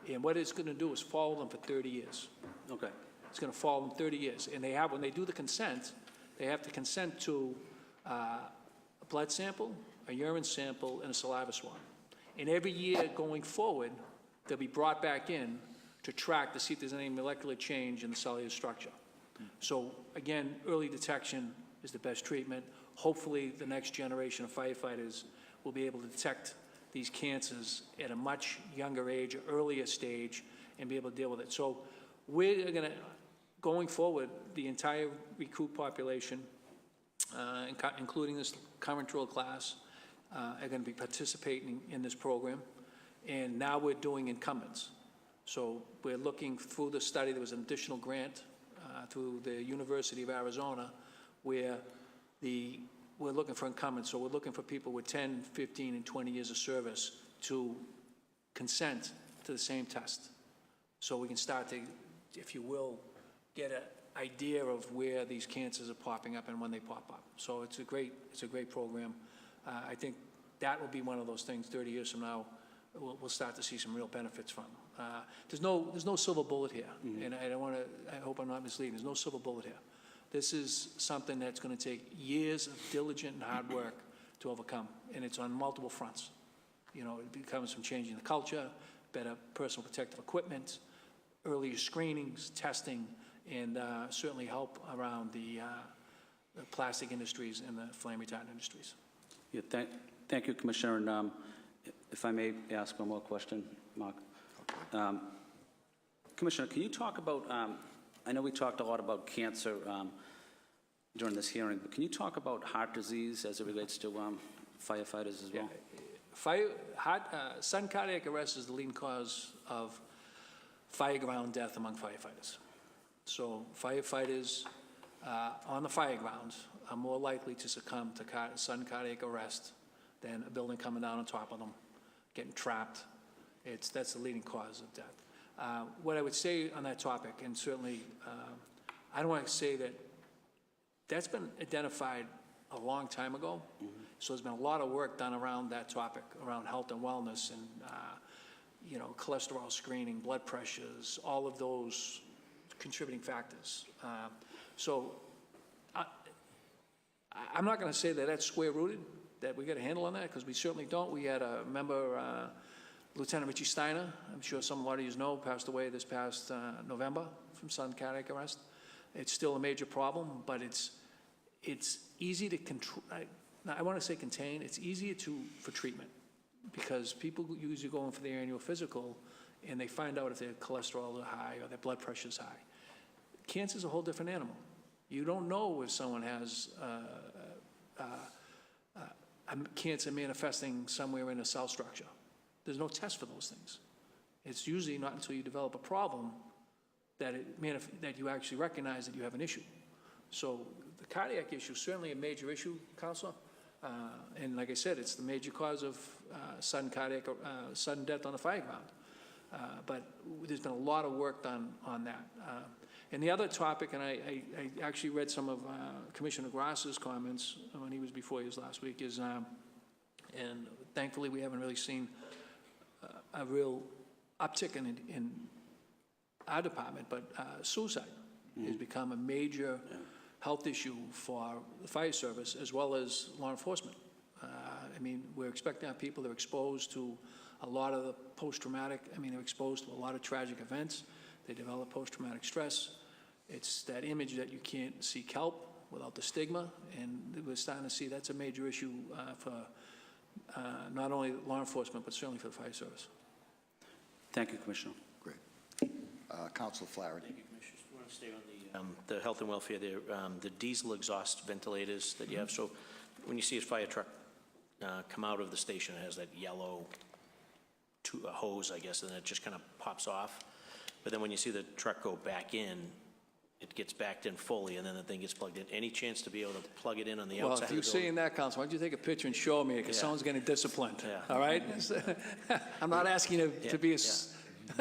And what it's going to do is follow them for 30 years. Okay. It's going to fall in 30 years. And they have, when they do the consent, they have to consent to a blood sample, a urine sample, and a saliva swab. And every year going forward, they'll be brought back in to track to see if there's any molecular change in the cellular structure. So again, early detection is the best treatment. Hopefully, the next generation of firefighters will be able to detect these cancers at a much younger age, or earlier stage, and be able to deal with it. So we're going to, going forward, the entire recruit population, including this current drill class, are going to be participating in this program. And now we're doing incumbents. So we're looking through the study. There was an additional grant through the University of Arizona where we're looking for incumbents. So we're looking for people with 10, 15, and 20 years of service to consent to the same test. So we can start to, if you will, get an idea of where these cancers are popping up and when they pop up. So it's a great program. I think that will be one of those things 30 years from now we'll start to see some real benefits from. There's no silver bullet here, and I hope I'm not misleading. There's no silver bullet here. This is something that's going to take years of diligent and hard work to overcome, and it's on multiple fronts. You know, it becomes from changing the culture, better personal protective equipment, earlier screenings, testing, and certainly help around the plastic industries and the flame retardant industries. Yeah, thank you, Commissioner. And if I may ask one more question, Mark. Commissioner, can you talk about, I know we talked a lot about cancer during this hearing, but can you talk about heart disease as it relates to firefighters as well? Sudden cardiac arrest is the leading cause of fireground death among firefighters. So firefighters on the fireground are more likely to succumb to sudden cardiac arrest than a building coming down on top of them, getting trapped. That's the leading cause of death. What I would say on that topic, and certainly I don't want to say that that's been identified a long time ago. So there's been a lot of work done around that topic, around health and wellness and cholesterol screening, blood pressures, all of those contributing factors. So I'm not going to say that that's square rooted, that we got a handle on that, because we certainly don't. We had a member, Lieutenant Richie Steiner, I'm sure a lot of you know, passed away this past November from sudden cardiac arrest. It's still a major problem, but it's easy to control. I want to say contain. It's easier for treatment, because people usually go in for their annual physical and they find out if their cholesterol is high or their blood pressure is high. Cancer is a whole different animal. You don't know if someone has cancer manifesting somewhere in a cell structure. There's no test for those things. It's usually not until you develop a problem that you actually recognize that you have an issue. So the cardiac issue is certainly a major issue, Counselor. And like I said, it's the major cause of sudden death on the fireground. But there's been a lot of work done on that. And the other topic, and I actually read some of Commissioner Grass's comments when he was before you last week, is, and thankfully we haven't really seen a real uptick in our department, but suicide has become a major health issue for the fire service as well as law enforcement. I mean, we're expecting our people, they're exposed to a lot of the post-traumatic, they're exposed to a lot of tragic events. They develop post-traumatic stress. It's that image that you can't seek help without the stigma, and we're starting to see that's a major issue for not only law enforcement, but certainly for the fire service. Thank you, Commissioner. Great. Councilor Flaherty. Thank you, Commissioner. I want to stay on the health and welfare there. The diesel exhaust ventilators that you have. So when you see a fire truck come out of the station, it has that yellow hose, I guess, and it just kind of pops off. But then when you see the truck go back in, it gets backed in fully, and then the thing gets plugged in. Any chance to be able to plug it in on the outside Well, of the if you're building? saying that, Council, why don't you take a picture and show me, because someone's getting disciplined, Yeah. all right? I'm not asking you to be a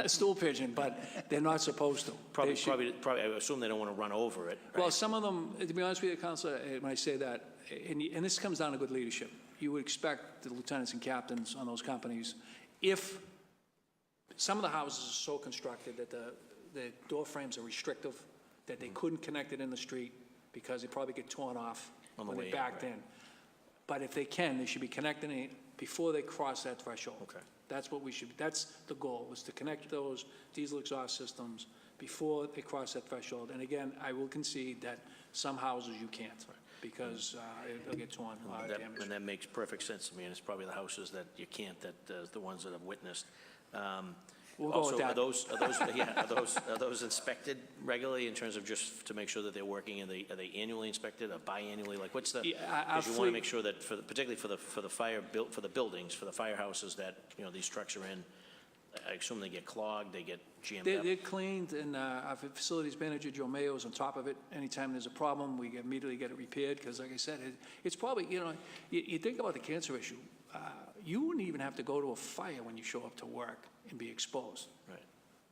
stool pigeon, but they're not supposed to. Probably, I assume they don't want to run over it. Right? Well, some of them, to be honest with you, Councilor, when I say that, and this comes down to good leadership, you would expect the lieutenants and captains on those companies, if some of the houses are so constructed that the door frames are restrictive, that they couldn't connect it in the street because they probably get torn off On the when way they in, backed right. in. But if they can, they should be connecting it before they cross that threshold. Okay. That's what we should, that's the goal, was to connect those diesel exhaust systems before they cross that threshold. And again, I will concede that some houses you can't, because it'll get torn or damaged. And that makes perfect sense to me, and it's probably the houses that you can't, that the ones that I've witnessed. We'll go with Also, that. are those inspected regularly in terms of just to make sure that they're working? Are they annually inspected or biannually? Like, what's the? Yeah, our Because you want to fleet- make sure that, particularly for the for the buildings, for the firehouses that, you know, these trucks are in, I assume they get clogged, they get jammed up. They're cleaned, and our facilities manager, Joe Mayo, is on top of it. Anytime there's a problem, we immediately get it repaired, because like I said, it's probably, you know, you think about the cancer issue, you wouldn't even have to go to a fire when you show up to work and be exposed. Right.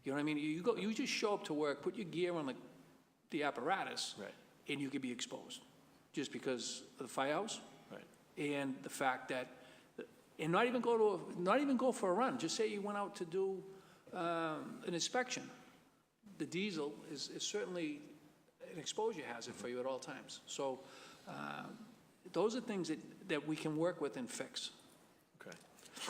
You know what I mean? You just show up to work, put your gear on the apparatus, Right. and you could be exposed, just because of the firehouse. Right. And the fact that, and not even go for a run, just say you went out to do an inspection. The diesel is certainly an exposure hazard for you at all times. So those are things that we can work with and fix. Okay.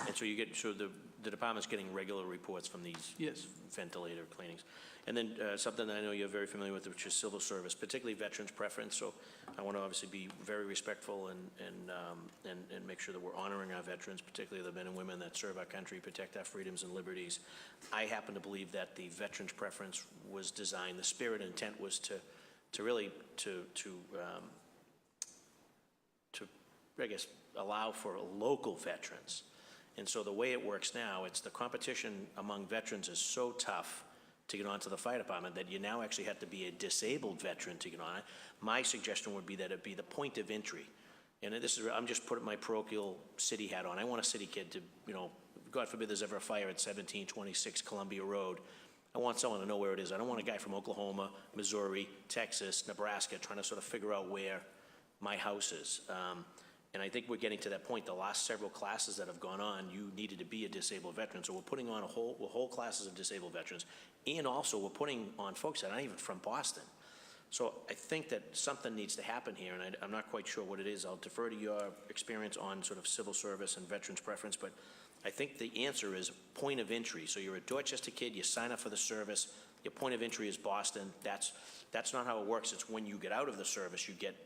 And so the department's getting regular reports from these Yes. ventilator cleanings. And then something that I know you're very familiar with, which is civil service, particularly veterans preference. So I want to obviously be very respectful and make sure that we're honoring our veterans, particularly the men and women that serve our country, protect our freedoms and liberties. I happen to believe that the veterans preference was designed, the spirit and intent was to really I guess, allow for local veterans. And so the way it works now, it's the competition among veterans is so tough to get onto the fire department that you now actually have to be a disabled veteran to get on it. My suggestion would be that it be the point of entry. And this is, I'm just putting my parochial city hat on. I want a city kid to, you know, God forbid there's ever a fire at 1726 Columbia Road. I want someone to know where it is. I don't want a guy from Oklahoma, Missouri, Texas, Nebraska trying to sort of figure out where my house is. And I think we're getting to that point. The last several classes that have gone on, you needed to be a disabled veteran. So we're putting on whole classes of disabled veterans. And also we're putting on folks that aren't even from Boston. So I think that something needs to happen here, and I'm not quite sure what it is. I'll defer to your experience on sort of civil service and veterans preference, but I think the answer is point of entry. So you're a Dorchester kid, you sign up for the service, your point of entry is Boston. That's not how it works. It's when you get out of the service, you get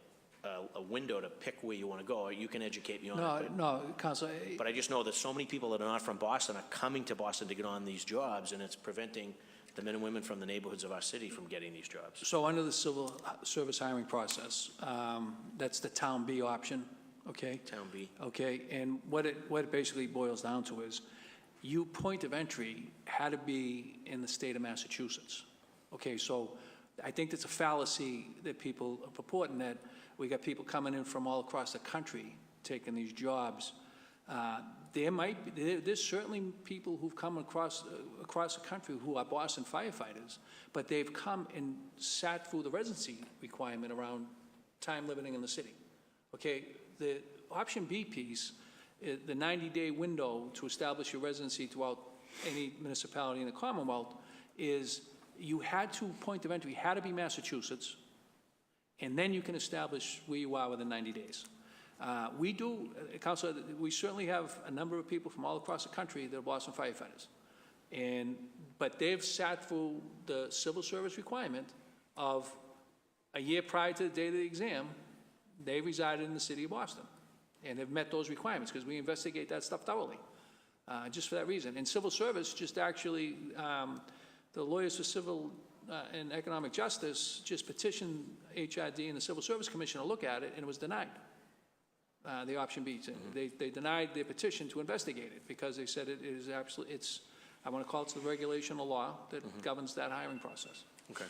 a window to pick where you want to go, or you can educate me on it. No, Counselor. But I just know that so many people that are not from Boston are coming to Boston to get on these jobs, and it's preventing the men and women from the neighborhoods of our city from getting these jobs. So under the civil service hiring process, that's the Town B option, okay? Town B. Okay, and what it basically boils down to is, you point of entry had to be in the state of Massachusetts. Okay, so I think that's a fallacy that people are purporting, that we got people coming in from all across the country taking these jobs. There's certainly people who've come across the country who are Boston firefighters, but they've come and sat through the residency requirement around time living in the city. Okay, the option B piece, the 90-day window to establish your residency throughout any municipality in the Commonwealth, is you had to, point of entry had to be Massachusetts, and then you can establish where you are within 90 days. We do, Councilor, we certainly have a number of people from all across the country that are Boston firefighters. But they've sat through the civil service requirement of a year prior to the date of the exam, they resided in the city of Boston and have met those requirements, because we investigate that stuff thoroughly, just for that reason. And civil service just actually, the Lawyers for Civil and Economic Justice just petitioned HRD and the Civil Service Commission to look at it, and it was denied. The option B, they denied their petition to investigate it, because they said it is absolutely, I want to call it the regulation or law that governs that hiring process. Okay.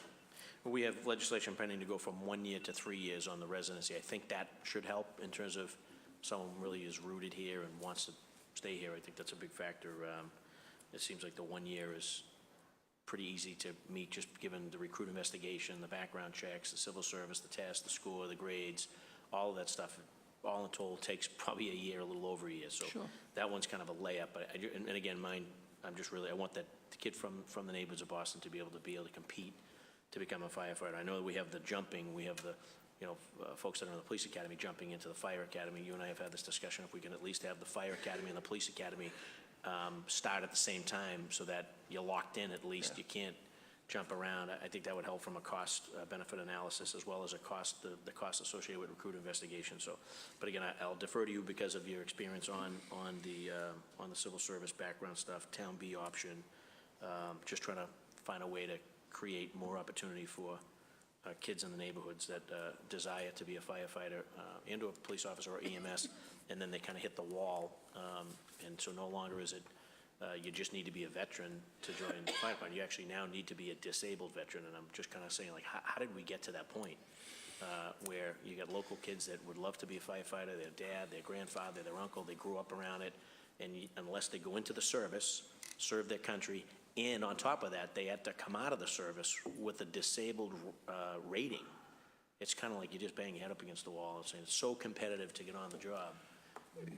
Well, we have legislation pending to go from 1 year to 3 years on the residency. I think that should help in terms of someone really is rooted here and wants to stay here. I think that's a big factor. It seems like the 1 year is pretty easy to meet, just given the recruit investigation, the background checks, the civil service, the test, the score, the grades, all of that stuff. All in total takes probably a year, a little over a year. So Sure. that one's kind of a layup. But and again, mine, I'm just really, I want that the kid from the neighborhoods of Boston to be able to compete to become a firefighter. I know that we have the jumping, we have the, folks that are in the police academy jumping into the fire academy. You and I have had this discussion, if we can at least have the fire academy and the police academy start at the same time so that you're locked in at least. You can't jump around. I think that would help from a cost benefit analysis as well as the cost associated with recruit investigation. So, but again, I'll defer to you because of your experience on the civil service background stuff, Town B option, just trying to find a way to create more opportunity for kids in the neighborhoods that desire to be a firefighter and or a police officer or EMS, and then they kind of hit the wall. And so no longer is it you just need to be a veteran to join the fire department. You actually now need to be a disabled veteran. And I'm just kind of saying, like, how did we get to that point where you got local kids that would love to be a firefighter, their dad, their grandfather, their uncle, they grew up around it, and unless they go into the service, serve their country, and on top of that, they had to come out of the service with a disabled rating. It's kind of like you just bang your head up against the wall and saying it's so competitive to get on the job.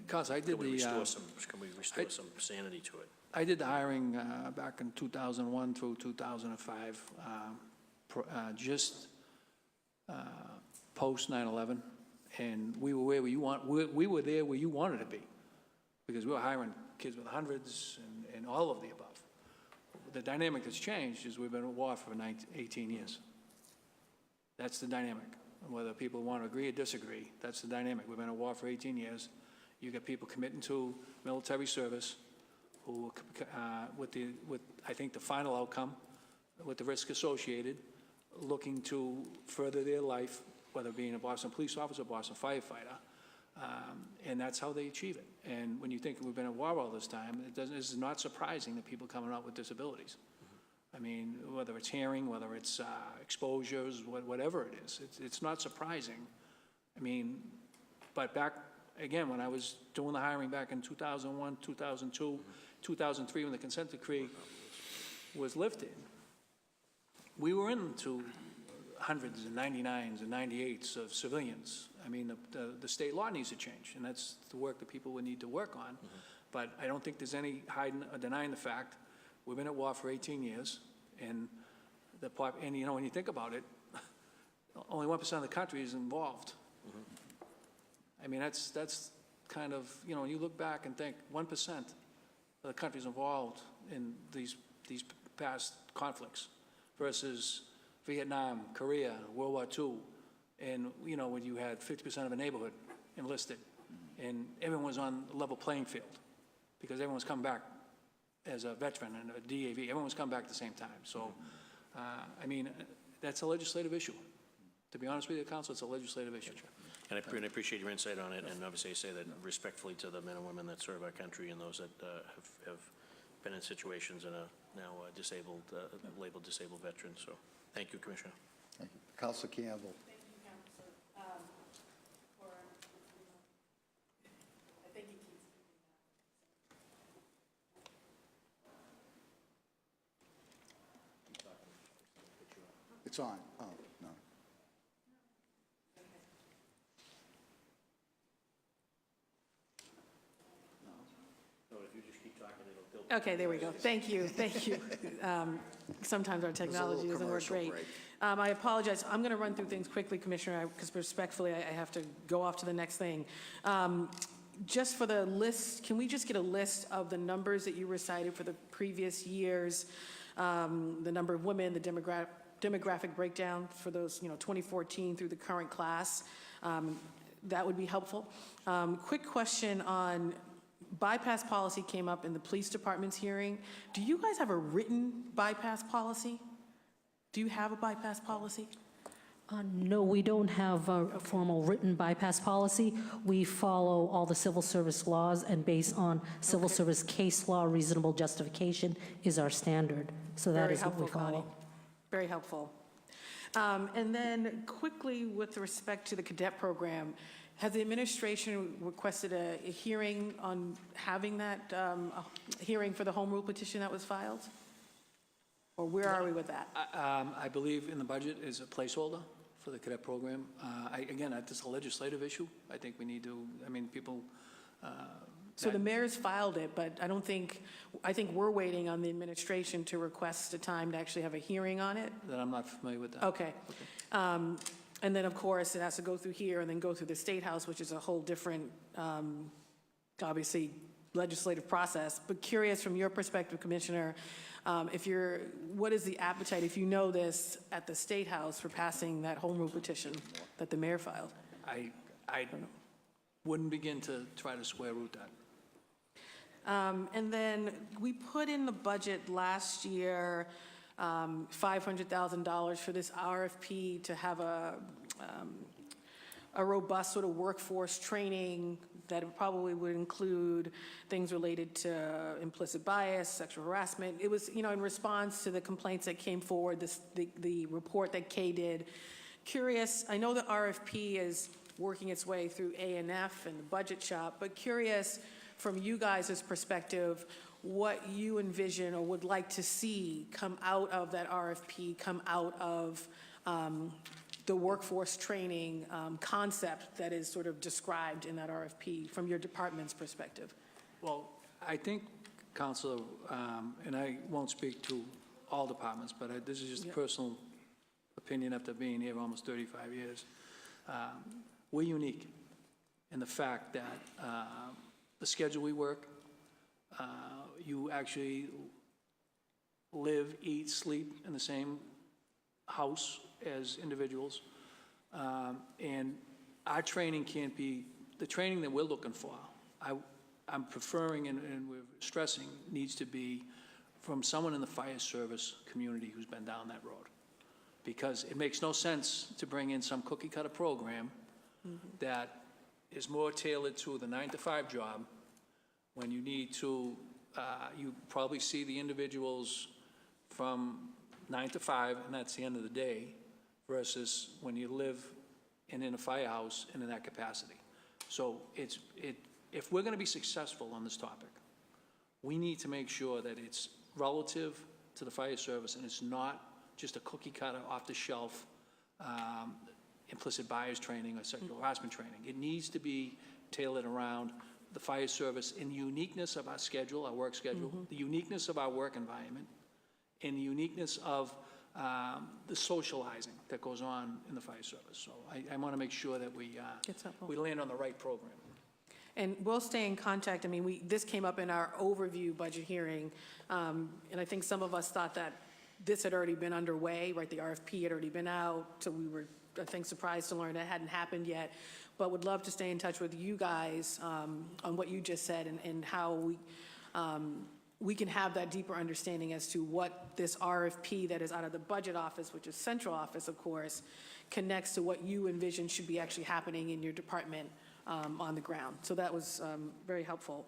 Cause I did Can we the, restore some sanity to it? I did the hiring back in 2001 through 2005, just post 9/11, and we were where we were there where you wanted to be, because we were hiring kids with hundreds and all of the above. The dynamic that's changed is we've been at war for 18 years. That's the dynamic. Whether people want to agree or disagree, that's the dynamic. We've been at war for 18 years. You got people committing to military service who, with I think the final outcome, with the risk associated, looking to further their life, whether being a Boston police officer or Boston firefighter, and that's how they achieve it. And when you think we've been at war all this time, it's not surprising that people coming out with disabilities. I mean, whether it's hearing, whether it's exposures, whatever it is, it's not surprising. I mean, but back, again, when I was doing the hiring back in 2001, 2002, 2003, when the consent decree was lifted, we were into hundreds and 99s and 98s of civilians. I mean, the state law needs to change, and that's the work that people would need to work on. But I don't think there's any hiding or denying the fact we've been at war for 18 years, and you know, when you think about it, only 1% of the country is involved. I mean, that's kind of, you know, when you look back and think 1% of the country's involved in these past conflicts versus Vietnam, Korea, World War II, and, you know, when you had 50% of a neighborhood enlisted, and everyone was on a level playing field because everyone was coming back as a veteran and a DAV. Everyone was coming back at the same time. So, I mean, that's a legislative issue. To be honest with you, Council, it's a legislative issue. And I appreciate your insight on it, and obviously I say that respectfully to the men and women that serve our country and those that have been in situations and are now disabled, labeled disabled veterans. So thank you, Commissioner. Thank you. Councilor Campbell. Thank you, Councilor. I think he keeps It's on. Oh, no. Okay, there we go. Thank you, thank you. Sometimes our technology doesn't work commercial great. break. I apologize. I'm going to run through things quickly, Commissioner, because respectfully, I have to go off to the next thing. Just for the list, can we just get a list of the numbers that you recited for the previous years? The number of women, the demographic breakdown for those, 2014 through the current class. That would be helpful. Quick question on bypass policy came up in the police department's hearing. Do you guys have a written bypass policy? Do you have a bypass policy? No, we don't have a formal written bypass policy. We follow all the civil service laws, and based on civil service case law, reasonable justification is our standard. So that is what we follow. Connie. Very helpful. And then quickly, with respect to the cadet program, has the administration requested a hearing on having that a hearing for the home rule petition that was filed? Or where are we with that? I believe in the budget is a placeholder for the cadet program. Again, that's a legislative issue. I think we need to, people So the mayor's filed it, but I think we're waiting on the administration to request a time to actually have a hearing on it. That I'm not familiar with that. Okay. And then, of course, it has to go through here and then go through the State House, which is a whole different, obviously, legislative process. But curious from your perspective, Commissioner, what is the appetite, if you know this, at the State House for passing that home rule petition that the mayor filed? I wouldn't begin to try to square root that. And then we put in the budget last year $500,000 for this RFP to have a robust sort of workforce training that probably would include things related to implicit bias, sexual harassment. It was, in response to the complaints that came forward, the report that Kay did. Curious, I know the RFP is working its way through A&F and the budget shop, but curious from you guys' perspective, what you envision or would like to see come out of that RFP, come out of the workforce training concept that is sort of described in that RFP from your department's perspective? Well, I think, Counselor, and I won't speak to all departments, but this is just a personal opinion after being here almost 35 years. We're unique in the fact that the schedule we work, you actually live, eat, sleep in the same house as individuals. And our training can't be, the training that we're looking for, I'm preferring and we're stressing needs to be from someone in the fire service community who's been down that road. Because it makes no sense to bring in some cookie cutter program that is more tailored to the 9-to-5 job when you need to, you probably see the individuals from 9 to 5, and that's the end of the day, versus when you live in a firehouse and in that capacity. So if we're going to be successful on this topic, we need to make sure that it's relative to the fire service and it's not just a cookie cutter off the shelf implicit bias training or sexual harassment training. It needs to be tailored around the fire service in the uniqueness of our schedule, our work schedule, the uniqueness of our work environment, and the uniqueness of the socializing that goes on in the fire service. So I want to make sure that we land on the right program. And we'll stay in contact. I mean, this came up in our overview budget hearing, and I think some of us thought that this had already been underway, right? The RFP had already been out, so we were, I think, surprised to learn it hadn't happened yet. But would love to stay in touch with you guys on what you just said and how we can have that deeper understanding as to what this RFP that is out of the budget office, which is central office, of course, connects to what you envision should be actually happening in your department on the ground. So that was very helpful.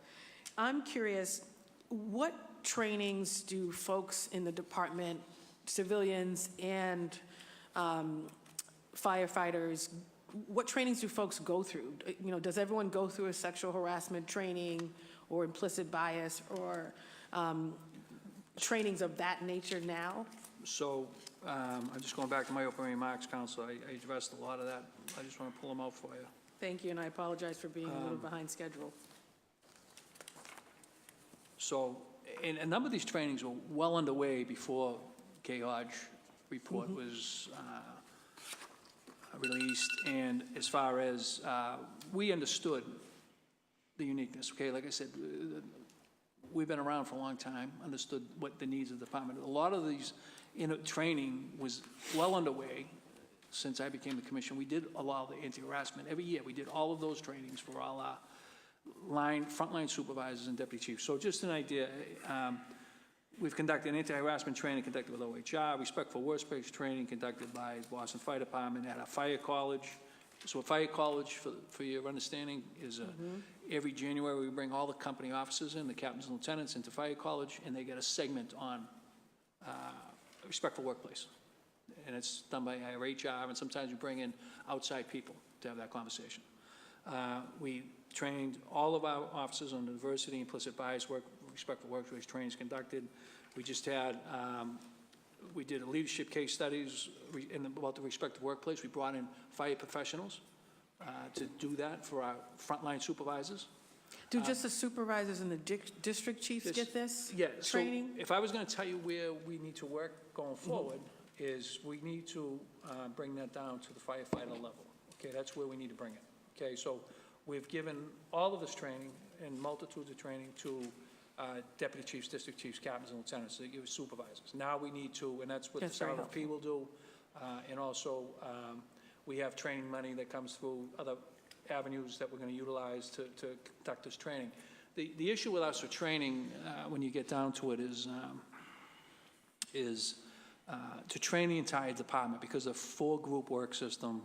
I'm curious, what trainings do folks in the department, civilians and firefighters, what trainings do folks go through? You know, does everyone go through a sexual harassment training or implicit bias or trainings of that nature now? So I'm just going back to my opening remarks, Council. I addressed a lot of that. I just want to pull them out for you. Thank you, and I apologize for being a little behind schedule. So, and a number of these trainings were well underway before K-Hodge report was released. And as far as we understood the uniqueness, okay, like I said, we've been around for a long time, understood what the needs of the department. A lot of these training was well underway since I became the commissioner. We did allow the anti-harassment every year. We did all of those trainings for all our frontline supervisors and deputy chiefs. So just an idea, we've conducted anti-harassment training conducted with OHR, respectful workplace training conducted by the Boston Fire Department at our fire college. So a fire college, for your understanding, is every January we bring all the company officers in, the captains and lieutenants into fire college, and they get a segment on respectful workplace. And it's done by our HR, and sometimes we bring in outside people to have that conversation. We trained all of our officers on diversity, implicit bias, respectful workplace trainings conducted. We just had, we did a leadership case studies about the respective workplace. We brought in fire professionals to do that for our frontline supervisors. Do just the supervisors and the district chiefs Yes. get this Yeah, so training? if I was going to tell you where we need to work going forward, is we need to bring that down to the firefighter level. Okay, that's where we need to bring it. Okay, so we've given all of this training and multitudes of training to deputy chiefs, district chiefs, captains, and lieutenants, so you supervisors. Now we need to, and that's what That's the very RFP will do, and also we have training money that comes through other avenues that we're going to utilize to conduct this training. The issue with us for training, when you get down to it, is to train the entire department, because of 4-group work system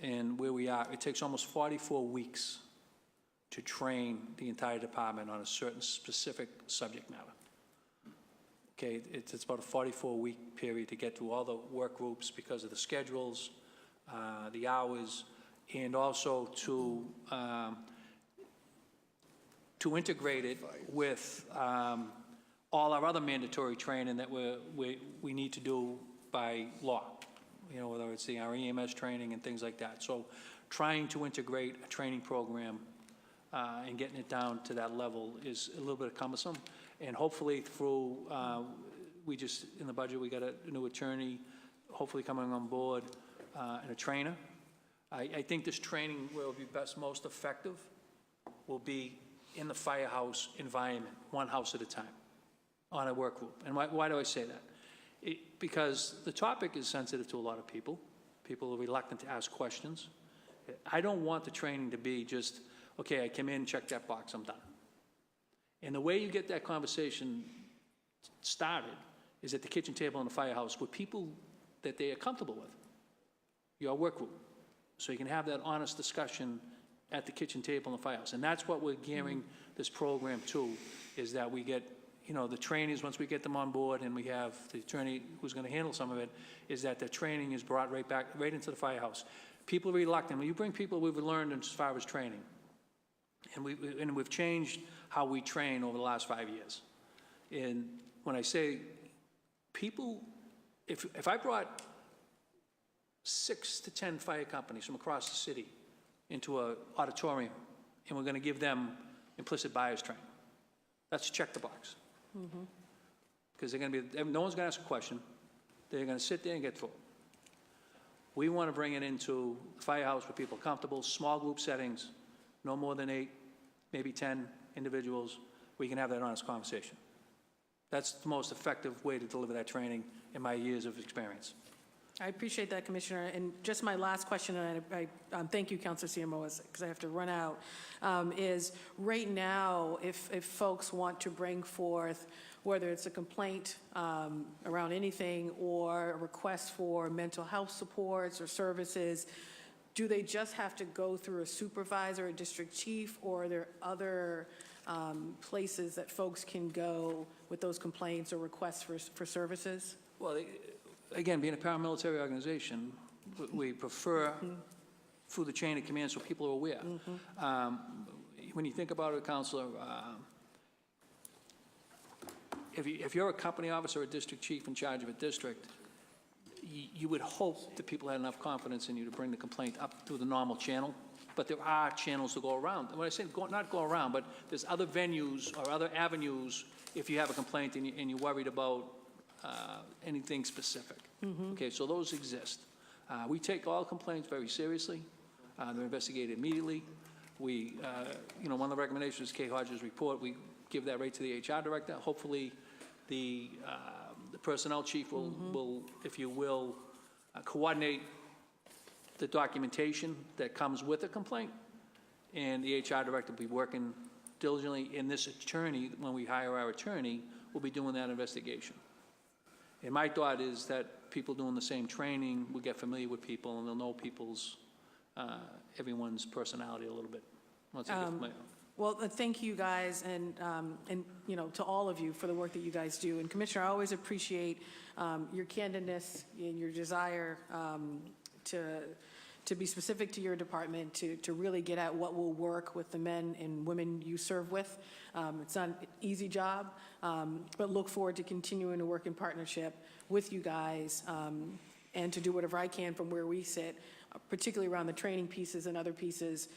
and where we are, it takes almost 44 weeks to train the entire department on a certain specific subject matter. Okay, it's about a 44-week period to get through all the work groups because of the schedules, the hours, and also to integrate it with all our other mandatory training that we need to do by law, you know, whether it's the REMS training and things like that. So trying to integrate a training program and getting it down to that level is a little bit cumbersome. And hopefully through, in the budget, we got a new attorney, hopefully coming on board, and a trainer. I think this training will be most effective will be in the firehouse environment, one house at a time, on a work group. And why do I say that? Because the topic is sensitive to a lot of people. People are reluctant to ask questions. I don't want the training to be just, okay, I came in, check that box, I'm done. And the way you get that conversation started is at the kitchen table in the firehouse with people that they are comfortable with, your work group. So you can have that honest discussion at the kitchen table in the firehouse. And that's what we're gearing this program to, is that we get, you know, the trainees, once we get them on board and we have the attorney who's going to handle some of it, is that the training is brought right into the firehouse. People are reluctant. When you bring people we've learned as far as training, and we've changed how we train over the last 5 years. And when I say people, if I brought 6 to 10 fire companies from across the city into an auditorium, and we're going to give them implicit bias training, that's check the box. Because they're going to be, no one's going to ask a question. They're going to sit there and get through it. We want to bring it into the firehouse where people are comfortable, small group settings, no more than 8, maybe 10 individuals, where you can have that honest conversation. That's the most effective way to deliver that training in my years of experience. I appreciate that, Commissioner. And just my last question, and I thank you, Councilor CMO, because I have to run out, is right now, if folks want to bring forth, whether it's a complaint around anything or a request for mental health supports or services, do they just have to go through a supervisor, a district chief, or are there other places that folks can go with those complaints or requests for services? Well, again, being a paramilitary organization, we prefer through the chain of command so people are aware. When you think about it, Counselor, if you're a company officer or a district chief in charge of a district, you would hope that people had enough confidence in you to bring the complaint up through the normal channel. But there are channels to go around. When I say not go around, but there's other venues or other avenues if you have a complaint and you're worried about anything specific. Okay, so those exist. We take all complaints very seriously. They're investigated immediately. We, one of the recommendations is Kay Hodges' report. We give that right to the HR director. Hopefully, the personnel chief will, if you will, coordinate the documentation that comes with a complaint, and the HR director will be working diligently. And this attorney, when we hire our attorney, will be doing that investigation. And my thought is that people doing the same training will get familiar with people, and they'll know everyone's personality a little bit once they get familiar. Well, thank you guys, and to all of you for the work that you guys do. And Commissioner, I always appreciate your candidness and your desire to be specific to your department, to really get at what will work with the men and women you serve with. It's not an easy job, but look forward to continuing to work in partnership with you guys and to do whatever I can from where we sit, particularly around the training pieces and other pieces,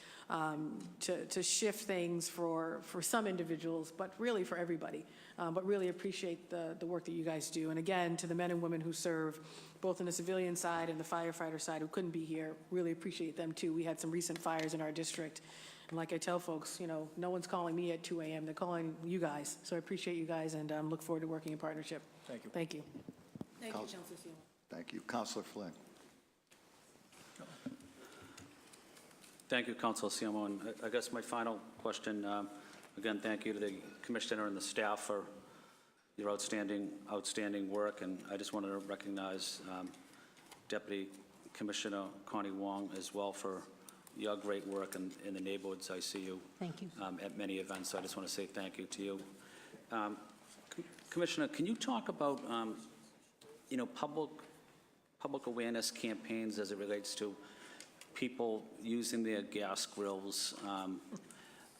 to shift things for some individuals, but really for everybody. But really appreciate the work that you guys do. And again, to the men and women who serve, both in the civilian side and the firefighter side who couldn't be here, really appreciate them too. We had some recent fires in our district. And like I tell folks, you know, no one's calling me at 2 a.m. They're calling you guys. So I appreciate you guys and look forward to working in partnership. Thank you. Thank you. Thank you, Counsel- Councilor Seaman. Thank you. Counselor Flynn. Thank you, Councilor Siamo. And I guess my final question, again, thank you to the Commissioner and the staff for your outstanding work. And I just wanted to recognize Deputy Commissioner Connie Wong as well for your great work in the neighborhoods. I see you. Thank you. At many events, so I just want to say thank you to you. Commissioner, can you talk about, you know, public awareness campaigns as it relates to people using their gas grills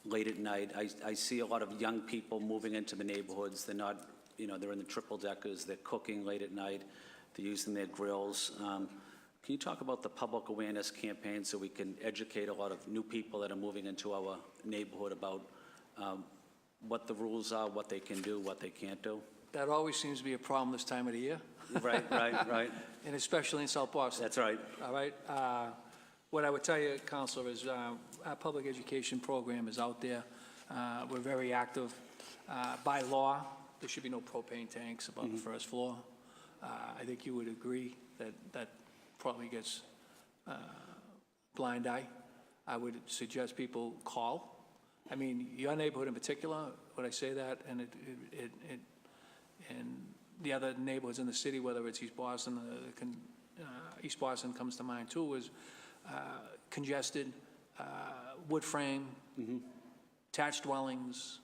late at night? I see a lot of young people moving into the neighborhoods. They're not, you know, they're in the triple deckers. They're cooking late at night. They're using their grills. Can you talk about the public awareness campaign so we can educate a lot of new people that are moving into our neighborhood about what the rules are, what they can do, what they can't do? That always seems to be a problem this time of the year. Right. And especially in South Boston. That's right. All right? What I would tell you, Counselor, is our public education program is out there. We're very active. By law, there should be no propane tanks above the first floor. I think you would agree that that probably gets blind eye. I would suggest people call. I mean, your neighborhood in particular, when I say that, and and the other neighborhoods in the city, whether it's East Boston, East Boston comes to mind too, is congested, wood frame, attached dwellings,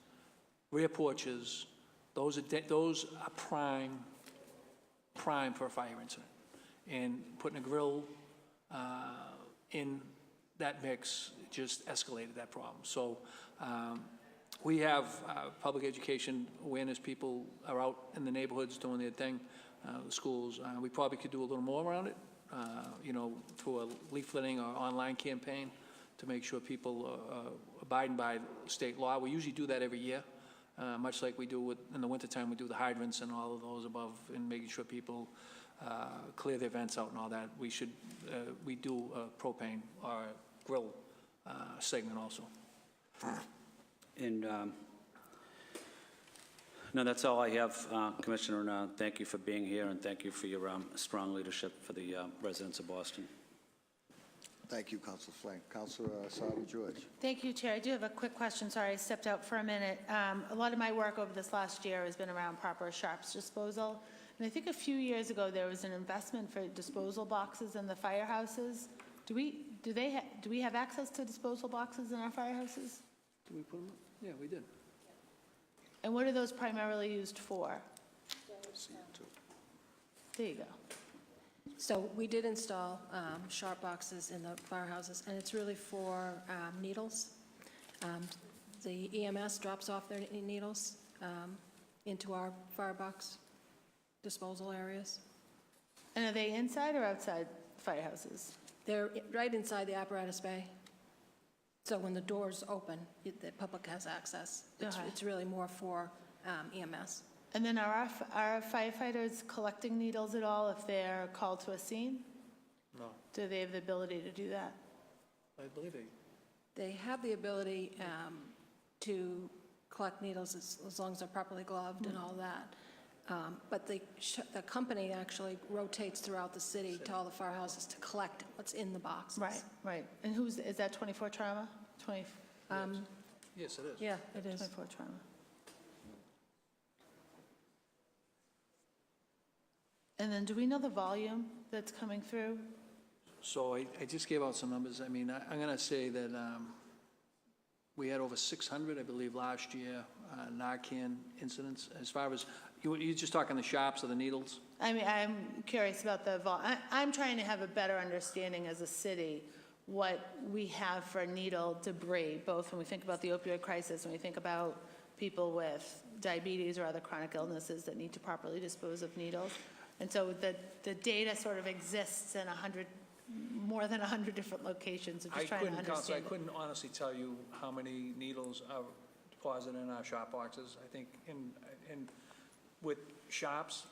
rear porches. Those are prime for a fire incident. And putting a grill in that mix just escalated that problem. So we have public education awareness people are out in the neighborhoods doing their thing, the schools. We probably could do a little more around it, you know, through a leafleting or online campaign to make sure people are abiding by state law. We usually do that every year, much like we do in the wintertime. We do the hydrants and all of those above, and making sure people clear their vents out and all that. We do a propane or a grill segment also. And no, that's all I have, Commissioner. And thank you for being here, and thank you for your strong leadership for the residents of Boston. Thank you, Councilor Flynn. Councilor Sabi George. Thank you, Chair. I do have a quick question. Sorry, I stepped out for a minute. A lot of my work over this last year has been around proper sharps disposal. And I think a few years ago, there was an investment for disposal boxes in the firehouses. Do we have access to disposal boxes in our firehouses? Did we put them up? Yeah, we did. And what are those primarily used for? There you go. So we did install sharp boxes in the firehouses, and it's really for needles. The EMS drops off their needles into our firebox disposal areas. And are they inside or outside firehouses? They're right inside the apparatus bay. So when the doors open, the public has access. It's really more for EMS. And then are our firefighters collecting needles at all if they're called to a scene? No, Do they have the ability to do that? I believe They have the ability to collect needles as long as they're properly gloved and all that. But the company actually rotates throughout the city to all the firehouses to collect what's in the boxes. Right. And is that 24 Trauma? Yes, it is. Yeah, it is. 24 Trauma. And then do we know the volume that's coming through? So I just gave out some numbers. I mean, I'm going to say that we had over 600, I believe, last year, Narcan incidents. As far as, you're just talking the sharps or the needles? I mean, I'm curious about the I'm trying to have a better understanding as a city what we have for needle debris, both when we think about the opioid crisis, when we think about people with diabetes or other chronic illnesses that need to properly dispose of needles. And so the data sort of exists in more than 100 different locations. I'm just trying to Counsel, I understand it. couldn't honestly tell you how many needles are deposited in our shop boxes. I think with shops,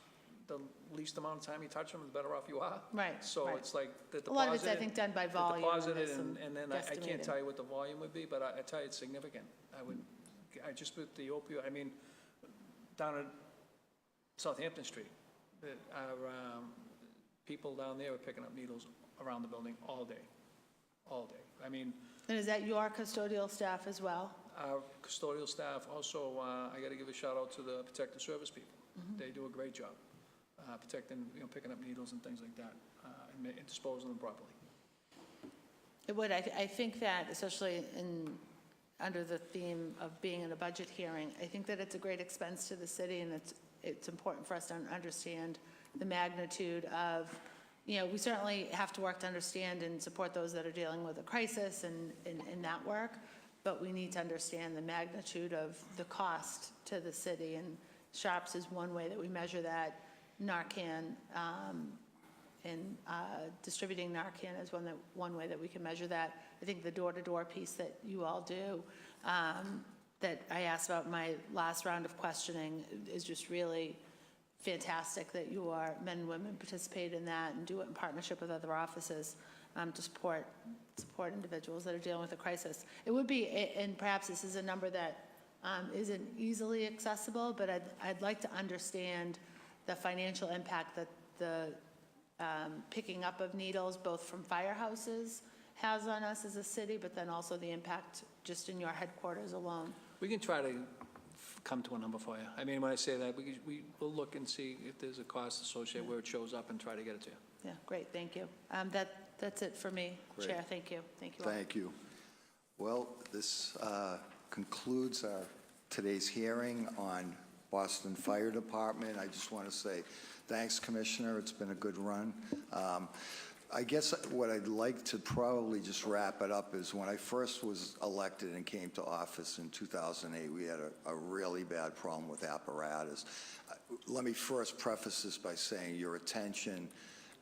the least amount of time you touch them, the better off you are. Right, So right. it's like the A lot of it's, I deposited- think, done by the volume. deposited, there's some and then I can't guesstimated. tell you what the volume would be, but I tell you it's significant. I just with the opioid, I mean, down at Southampton Street, our people down there are picking up needles around the building all day. I mean, And is that your custodial staff as well? our custodial staff, also, I got to give a shout out to the protective service people. They do a great job protecting, picking up needles and things like that, and disposing them properly. It would. I think that, especially under the theme of being in a budget hearing, I think that it's a great expense to the city, and it's important for us to understand the magnitude of, we certainly have to work to understand and support those that are dealing with a crisis and that work, but we need to understand the magnitude of the cost to the city, and SHARPS is one way that we measure that. Narcan and distributing Narcan is one way that we can measure that. I think the door-to-door piece that you all do, that I asked about in my last round of questioning, is just really fantastic that men and women participate in that and do it in partnership with other offices to support individuals that are dealing with a crisis. It would be, and perhaps this is a number that isn't easily accessible, but I'd like to understand the financial impact that the picking up of needles, both from firehouses, has on us as a city, but then also the impact just in your headquarters alone. We can try to come to a number for you. I mean, when I say that, we will look and see if there's a cost associated where it shows up and try to get it to you. Yeah, great, thank you. That's it for me, Great. Chair, thank you. Thank you all. Thank you. Well, this concludes today's hearing on Boston Fire Department. I just want to say thanks, Commissioner. It's been a good run. I guess what I'd like to probably just wrap it up is when I first was elected and came to office in 2008, we had a really bad problem with apparatus. Let me first preface this by saying your attention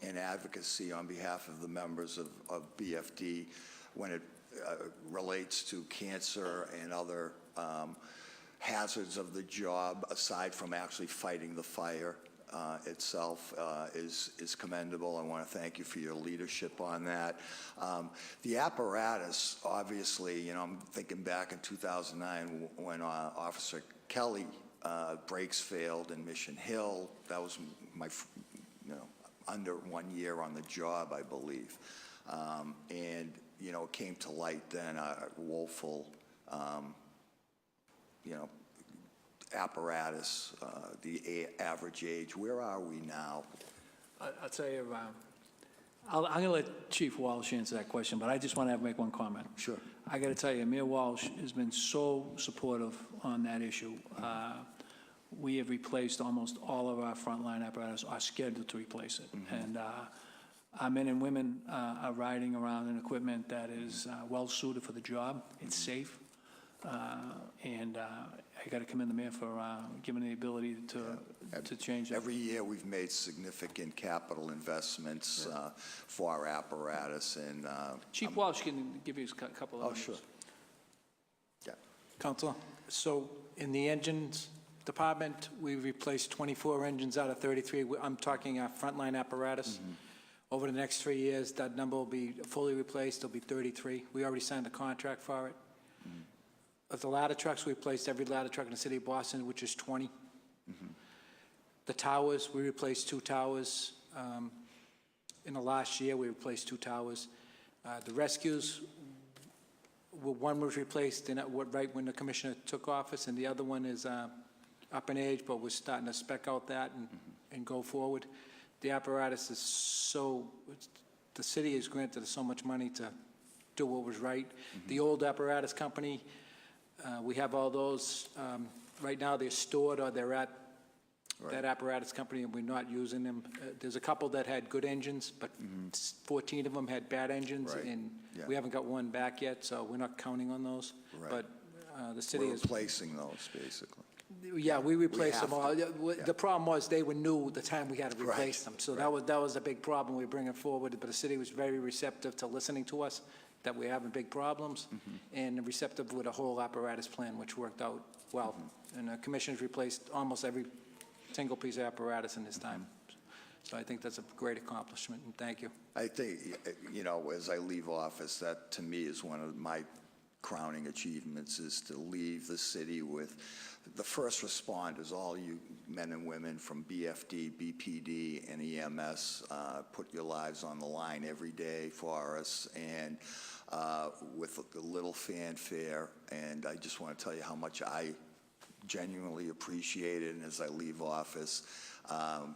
and advocacy on behalf of the members of BFD when it relates to cancer and other hazards of the job, aside from actually fighting the fire itself, is commendable. I want to thank you for your leadership on that. The apparatus, obviously, I'm thinking back in 2009 when Officer Kelly brakes failed in Mission Hill. That was my, under 1 year on the job, I believe. And, it came to light then a woeful, apparatus, the average age. Where are we now? I'll tell you, I'm going to let Chief Walsh answer that question, but I just want to make one comment. Sure. I got to tell you, Mayor Walsh has been so supportive on that issue. We have replaced almost all of our frontline apparatus, are scheduled to replace it. And our men and women are riding around in equipment that is well-suited for the job. It's safe. And I got to commend the mayor for giving the ability to change that. Every year, we've made significant capital investments for our apparatus, and Chief Walsh can give you a couple of numbers. sure. Yeah. Counselor, so in the engines department, we replaced 24 engines out of 33. I'm talking our frontline apparatus. Over the next 3 years, that number will be fully replaced. It'll be 33. We already signed the contract for it. Of the ladder trucks, we replaced every ladder truck in the city of Boston, which is 20. The towers, we replaced 2 towers. In the last year, we replaced 2 towers. The rescues, one was replaced right when the commissioner took office, and the other one is up in age, but we're starting to spec out that and go forward. The apparatus is the city has granted us so much money to do what was right. The old apparatus company, we have all those. Right now, they're stored or they're at that apparatus company, and we're not using them. There's a couple that had good engines, but 14 of them had bad engines, and we haven't got one back yet, so we're not counting on those. Right. But the city We're is... replacing those, basically. Yeah, we replaced them have all. to, Yeah, the problem was they were new the time we had to replace them. So right. that was a big problem we were bringing forward, but the city was very receptive to listening to us, that we're having big problems, and receptive with a whole apparatus plan, which worked out well. And the commissioners replaced almost every single piece of apparatus in this time. So I think that's a great accomplishment, and thank you. I think, you know, as I leave office, that to me is one of my crowning achievements, is to leave the city with the first responders, all you men and women from BFD, BPD, and EMS, put your lives on the line every day for us, and with a little fanfare. And I just want to tell you how much I genuinely appreciate it. And as I leave office,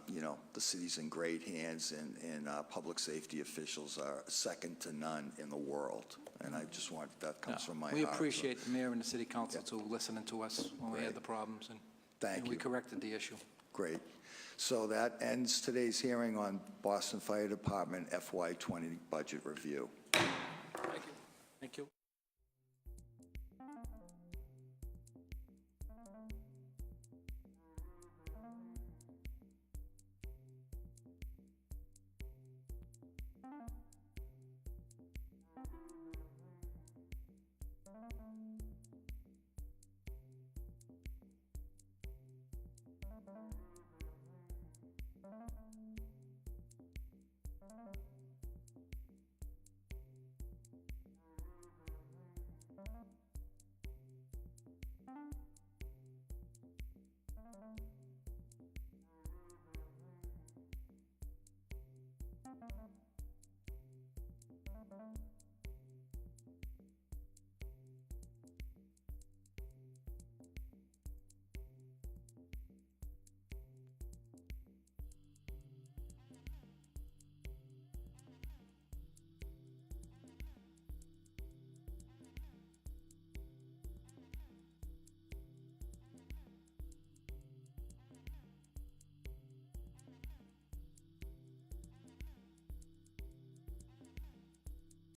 you know, the city's in great hands, and public safety officials are second to none in the world. And I just want, that comes from my heart. We So appreciate the mayor and the city council too, listening to us when we had the problems, and Thank we you. corrected the issue. Great. So that ends today's hearing on Boston Fire Department FY20 budget review. Thank you. Thank you.